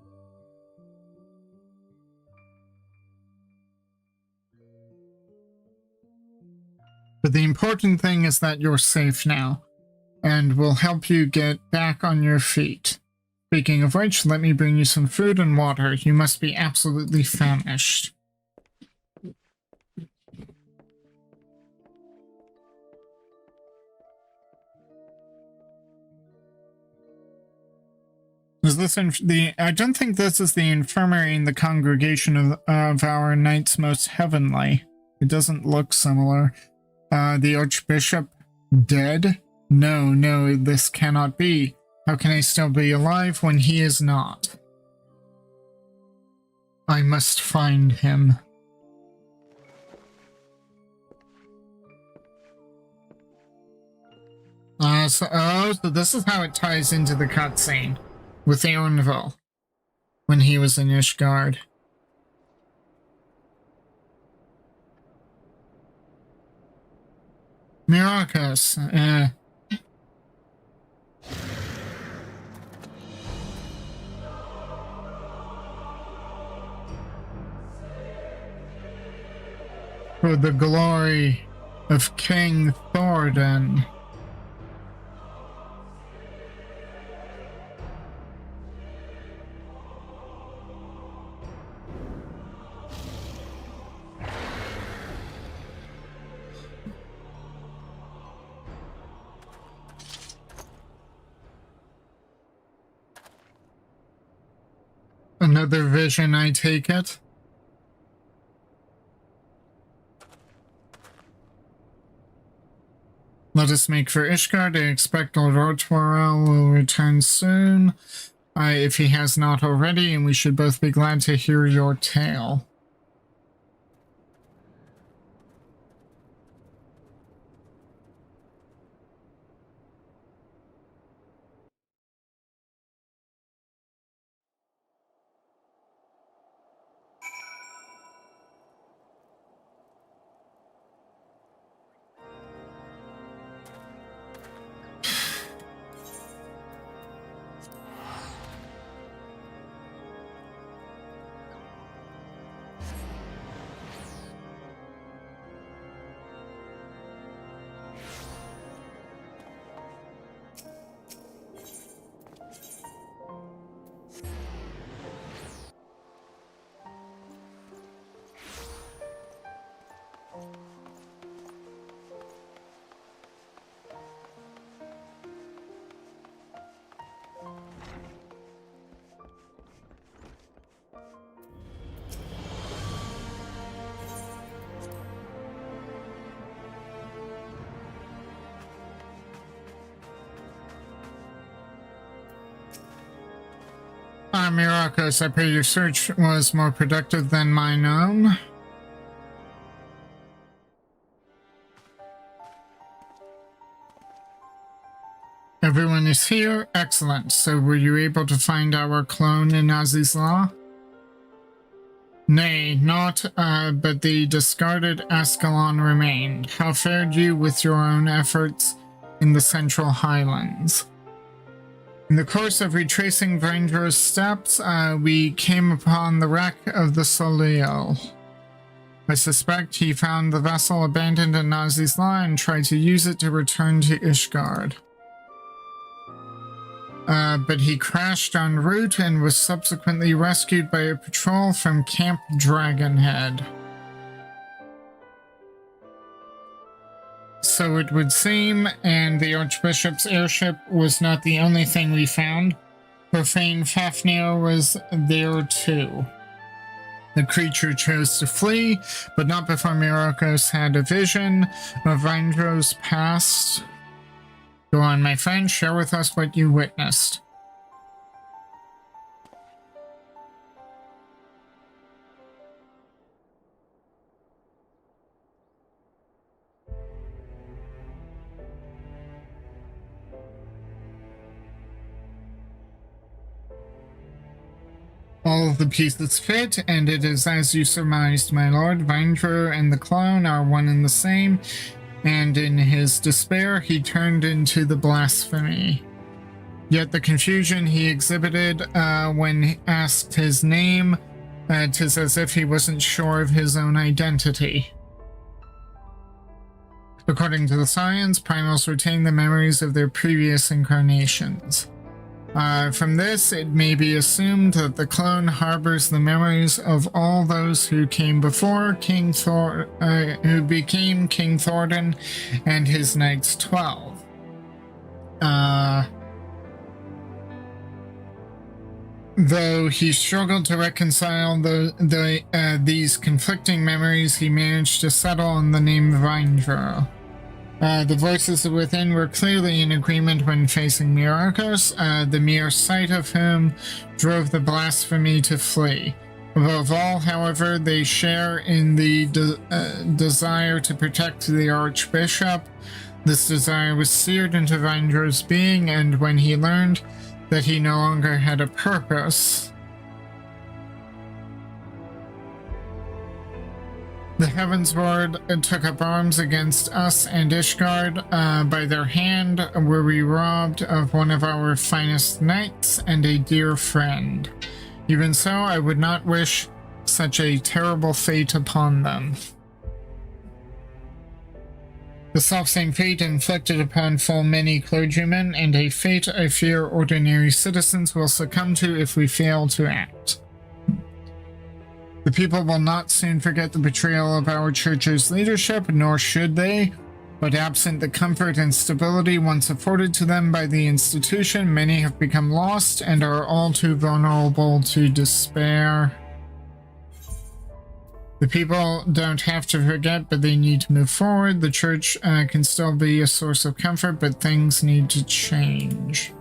But the important thing is that you're safe now, and we'll help you get back on your feet. Speaking of which, let me bring you some food and water. You must be absolutely famished. Is this I don't think this is the infirmary in the congregation of our knights most heavenly. It doesn't look similar. The Archbishop dead? No, this cannot be. How can I still be alive when he is not? I must find him. So this is how it ties into the cutscene with Arnville when he was in Ishgard. Myrokos, for the glory of King Thordan. Another vision, I take it. Let us make for Ishgard. I expect Lord Ortwarel will return soon, if he has not already, and we should both be glad to hear your tale. Myrokos, I pray your search was more productive than mine own. Everyone is here? Excellent. So were you able to find our clone in Azizla? Nay, not, but the discarded Ascalon remained. How fared you with your own efforts in the Central Highlands? In the course of retracing Vrindro's steps, we came upon the wreck of the Solio. I suspect he found the vessel abandoned in Azizla and tried to use it to return to Ishgard. But he crashed en route and was subsequently rescued by a patrol from Camp Dragonhead. So it would seem, and the Archbishop's airship was not the only thing we found. Profane Fafnir was there too. The creature chose to flee, but not before Myrokos had a vision of Vrindro's past. Go on, my friend, share with us what you witnessed. All of the pieces fit, and it is as you surmised, my lord. Vrindro and the clone are one and the same, and in his despair he turned into the blasphemy. Yet the confusion he exhibited when asked his name, 'tis as if he wasn't sure of his own identity. According to the science, primals retain the memories of their previous incarnations. From this, it may be assumed that the clone harbors the memories of all those who came before who became King Thordan and his Knights 12. Though he struggled to reconcile these conflicting memories, he managed to settle on the name Vindra. The voices within were clearly in agreement when facing Myrokos, the mere sight of whom drove the blasphemy to flee. Above all, however, they share in the desire to protect the Archbishop. This desire was seared into Vindra's being, and when he learned that he no longer had a purpose, the Heavensward took up arms against us and Ishgard. By their hand were we robbed of one of our finest knights and a dear friend. Even so, I would not wish such a terrible fate upon them. The selfsame fate inflicted upon full many clergymen, and a fate I fear ordinary citizens will succumb to if we fail to act. The people will not soon forget the betrayal of our church's leadership, nor should they, but absent the comfort and stability once afforded to them by the institution, many have become lost and are all too vulnerable to despair. The people don't have to forget, but they need to move forward. The church can still be a source of comfort, but things need to change.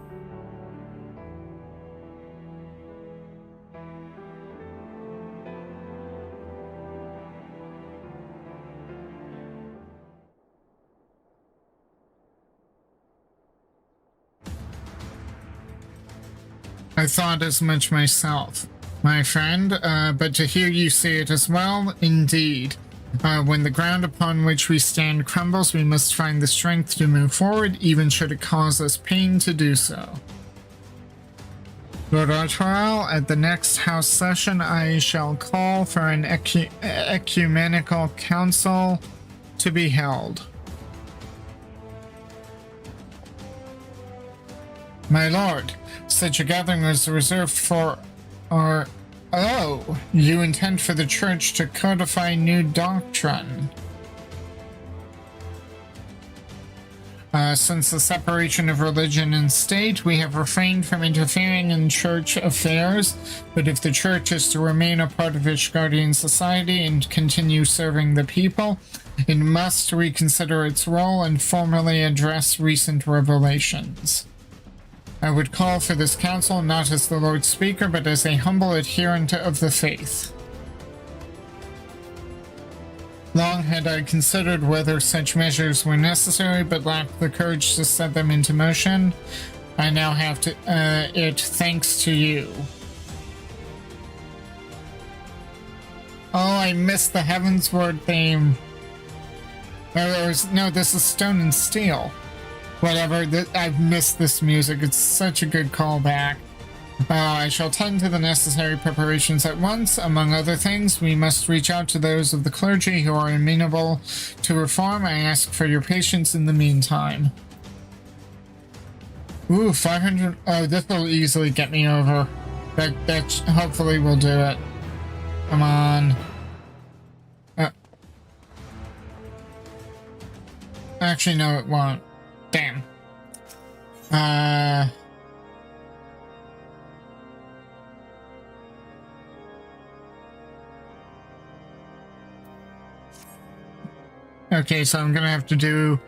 I thought as much myself, my friend, but to hear you say it as well, indeed. When the ground upon which we stand crumbles, we must find the strength to move forward, even should it cause us pain to do so. Lord Artoral, at the next House session, I shall call for an ecumenical council to be held. My lord, such a gathering was reserved for our... Oh, you intend for the church to codify new doctrine. Since the separation of religion and state, we have refrained from interfering in church affairs, but if the church is to remain a part of Ishgardian society and continue serving the people, it must reconsider its role and formally address recent revelations. I would call for this council not as the Lord Speaker, but as a humble adherent of the faith. Long had I considered whether such measures were necessary, but lacked the courage to set them into motion. I now have it thanks to you. Oh, I missed the Heavensward theme. No, this is Stone and Steel. Whatever, I've missed this music. It's such a good callback. I shall tend to the necessary preparations at once. Among other things, we must reach out to those of the clergy who are amenable to reform. I ask for your patience in the meantime. Ooh, 500... Oh, this will easily get me over. That hopefully will do it. Come on. Actually, no, it won't. Damn. Okay, so I'm gonna have to do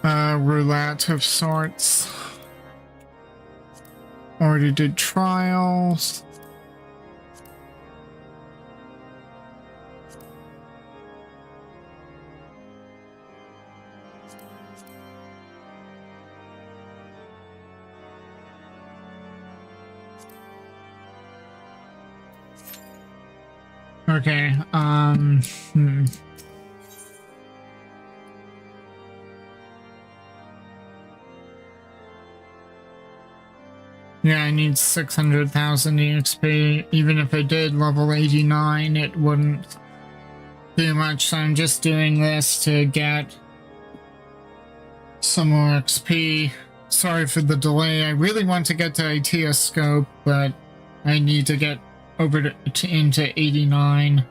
roulette of sorts. Already did trials. Okay, Yeah, I need 600,000 EXP. Even if I did level 89, it wouldn't do much, so I'm just doing this to get some more XP. Sorry for the delay. I really want to get to ITEA scope, but I need to get over into 89.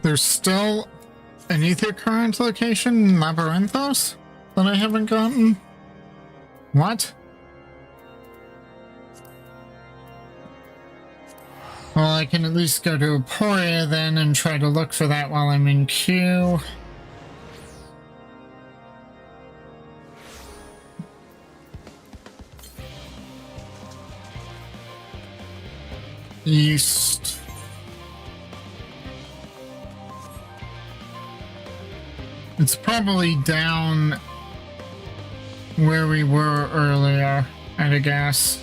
There's still an ether current location in Labyrinthos that I haven't gotten? What? Well, I can at least go to Aporia then and try to look for that while I'm in queue. East. It's probably down where we were earlier, I'd guess.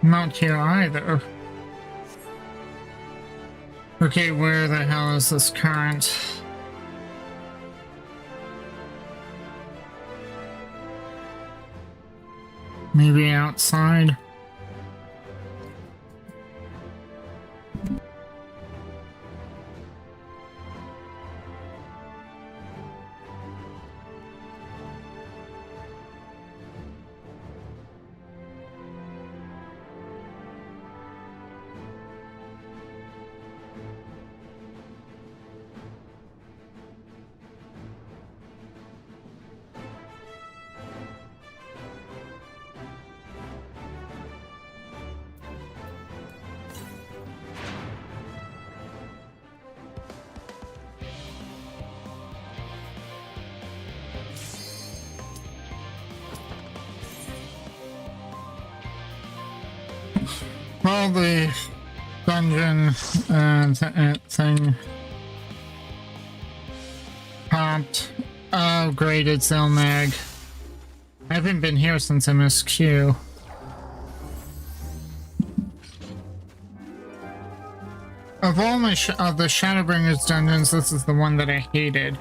Not here either. Okay, where the hell is this current? Maybe outside? Well, the dungeon thing popped. Oh, great, it's Elmag. I haven't been here since MSQ. Of all my the Shadowbringers dungeons, this is the one that I hated.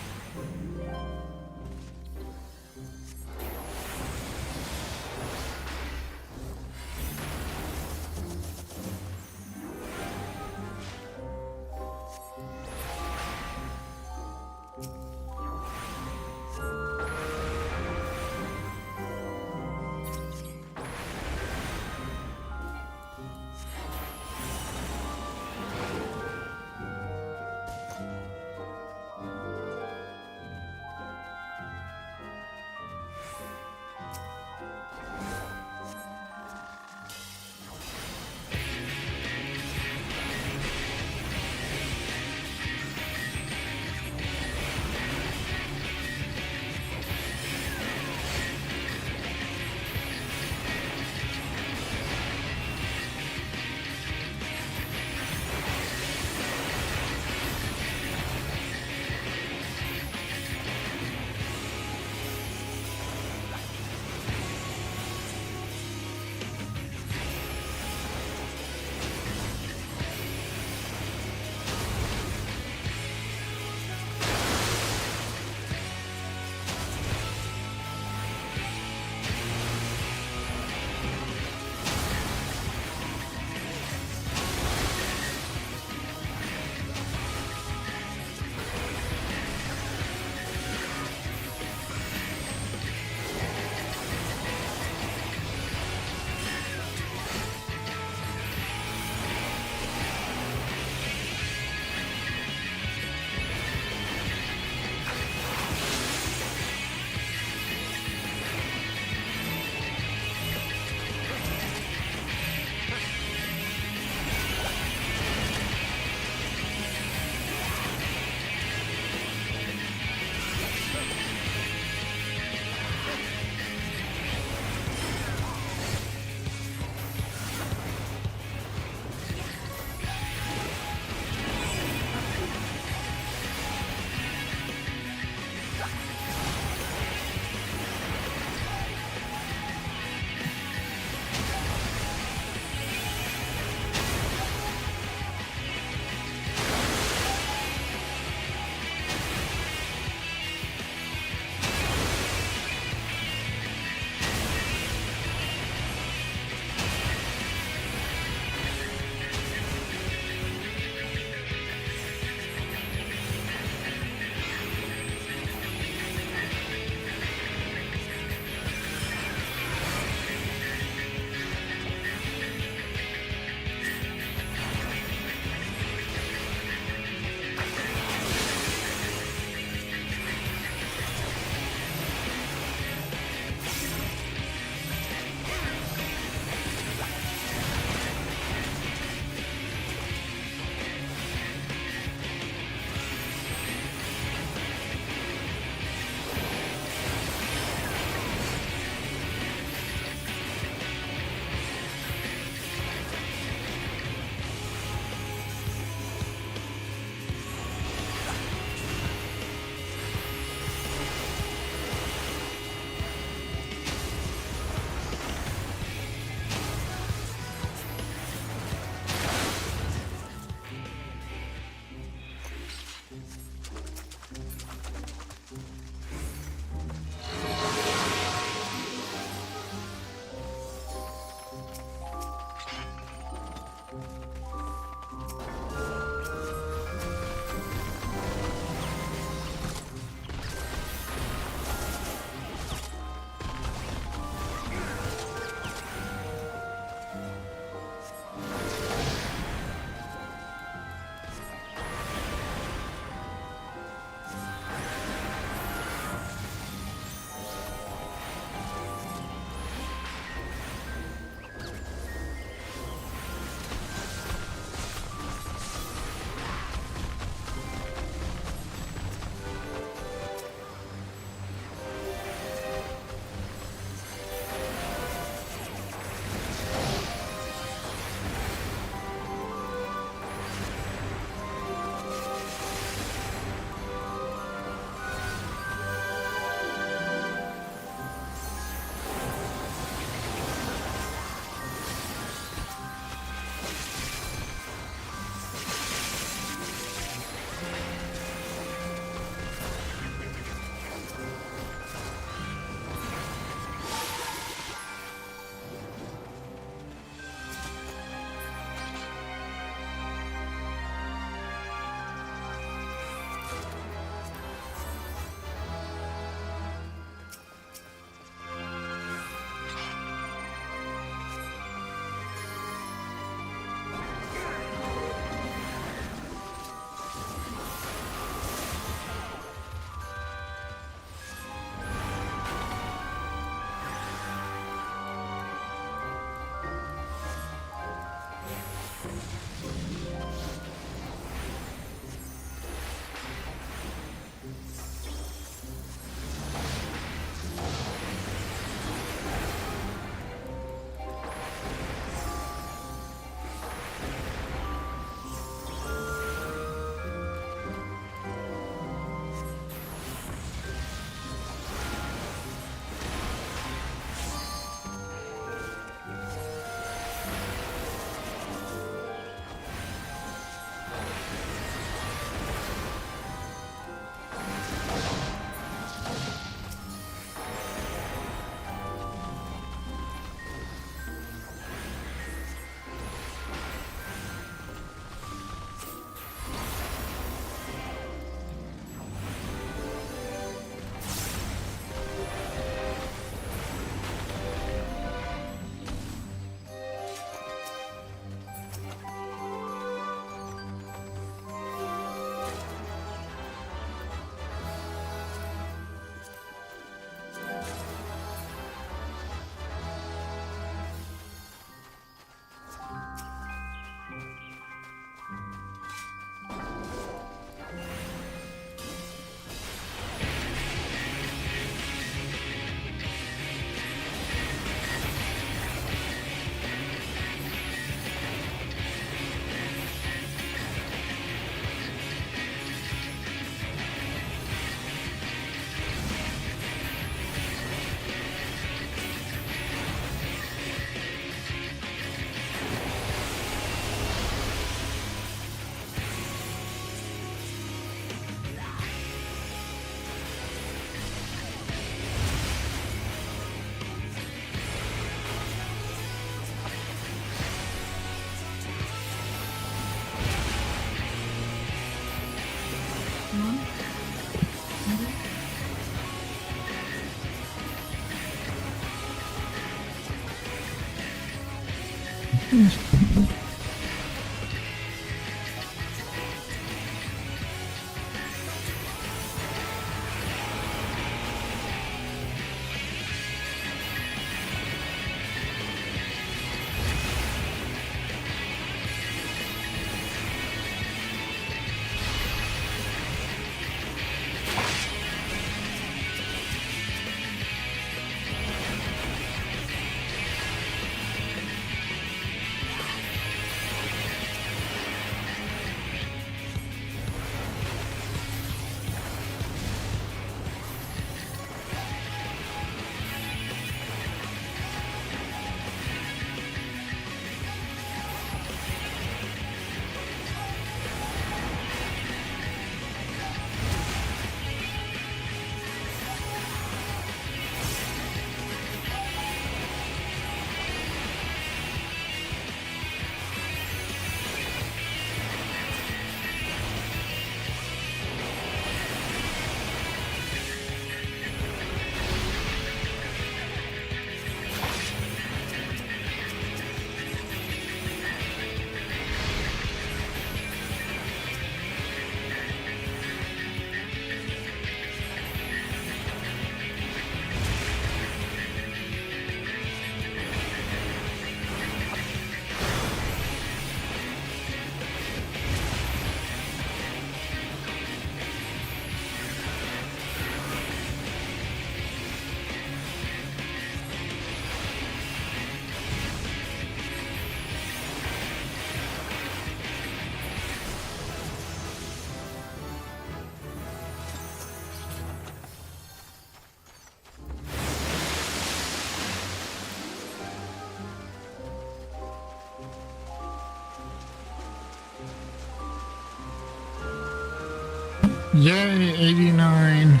Yay, 89.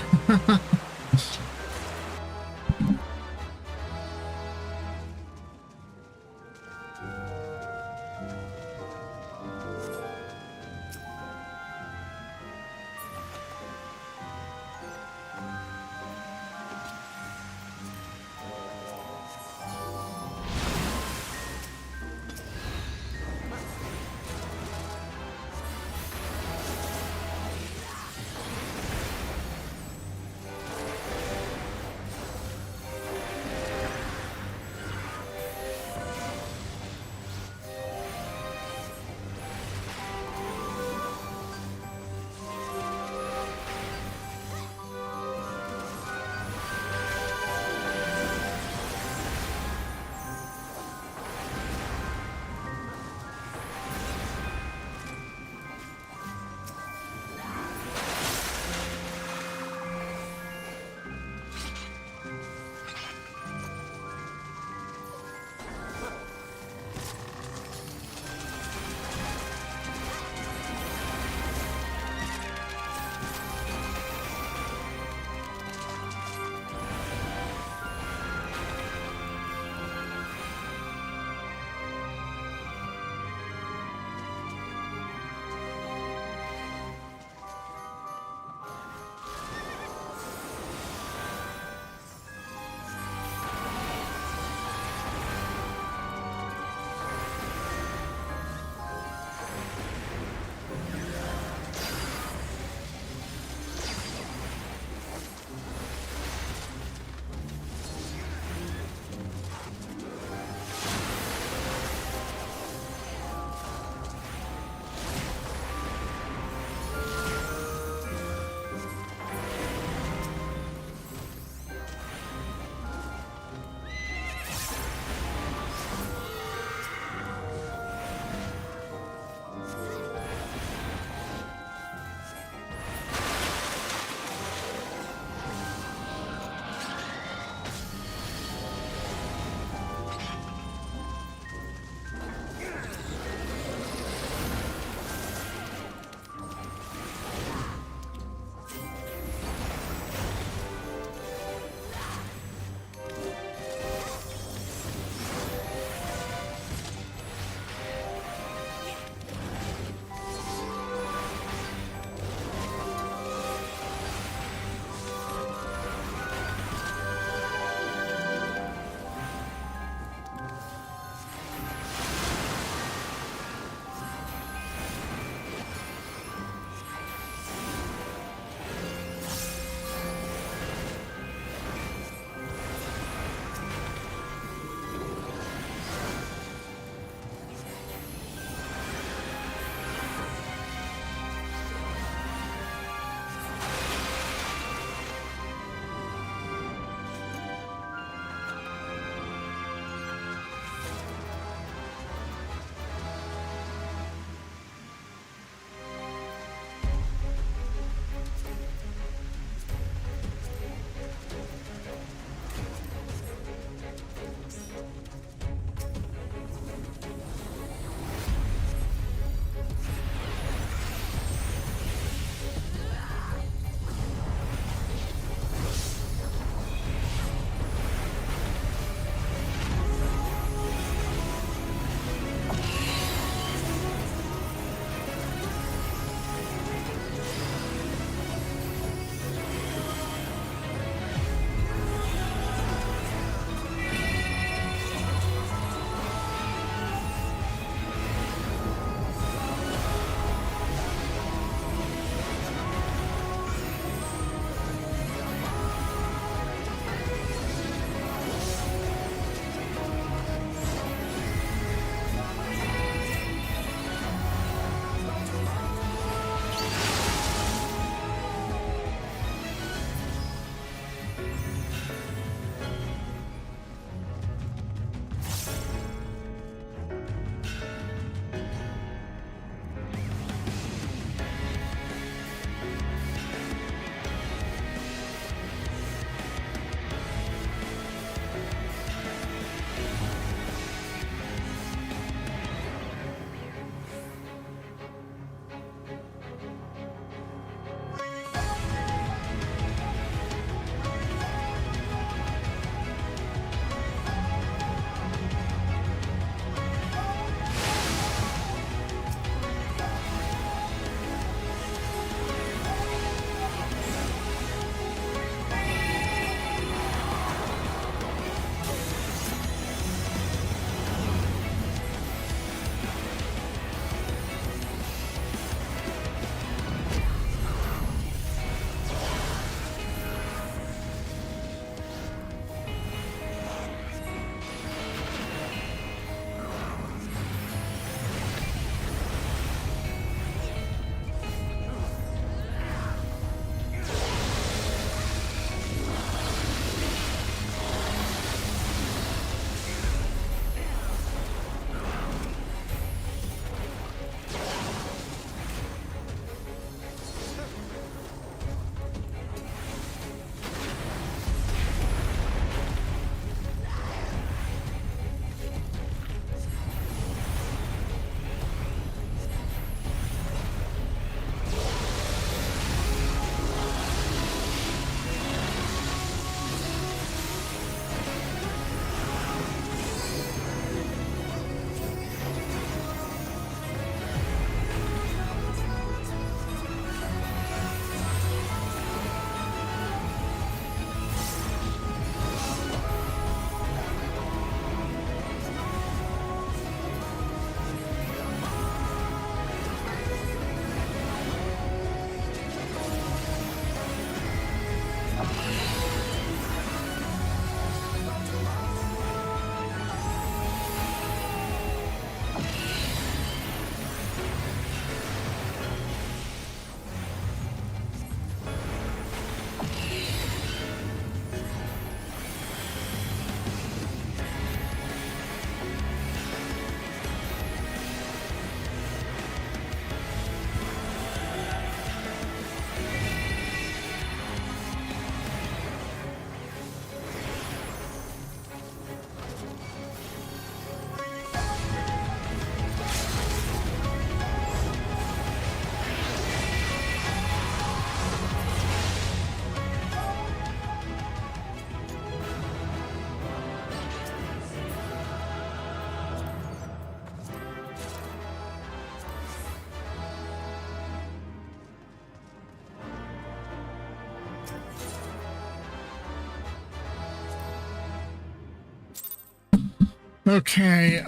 Okay,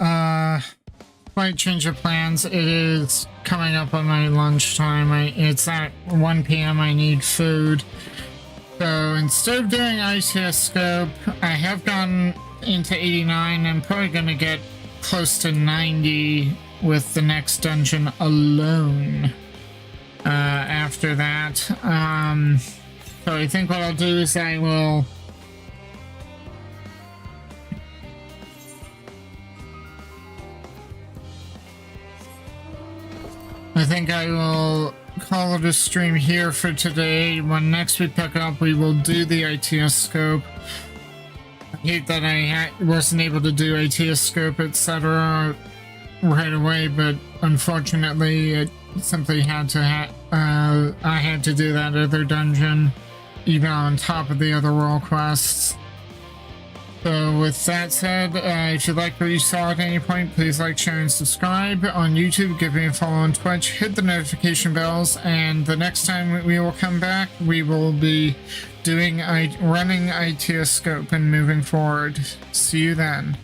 slight change of plans. It is coming up on my lunchtime. It's at 1 p.m. I need food. So instead of doing ITS scope, I have gone into 89. I'm probably going to get close to 90 with the next dungeon alone. After that. So I think what I'll do is I will call it a stream here for today. When next we pick up, we will do the ITS scope. I hate that I wasn't able to do ITS scope, etc. right away, but unfortunately it simply had to I had to do that other dungeon even on top of the other role quests. So with that said, if you like what you saw at any point, please like, share, and subscribe on YouTube. Give me a follow on Twitch. Hit the notification bells, and the next time we will come back, we will be doing running ITS scope and moving forward. See you then.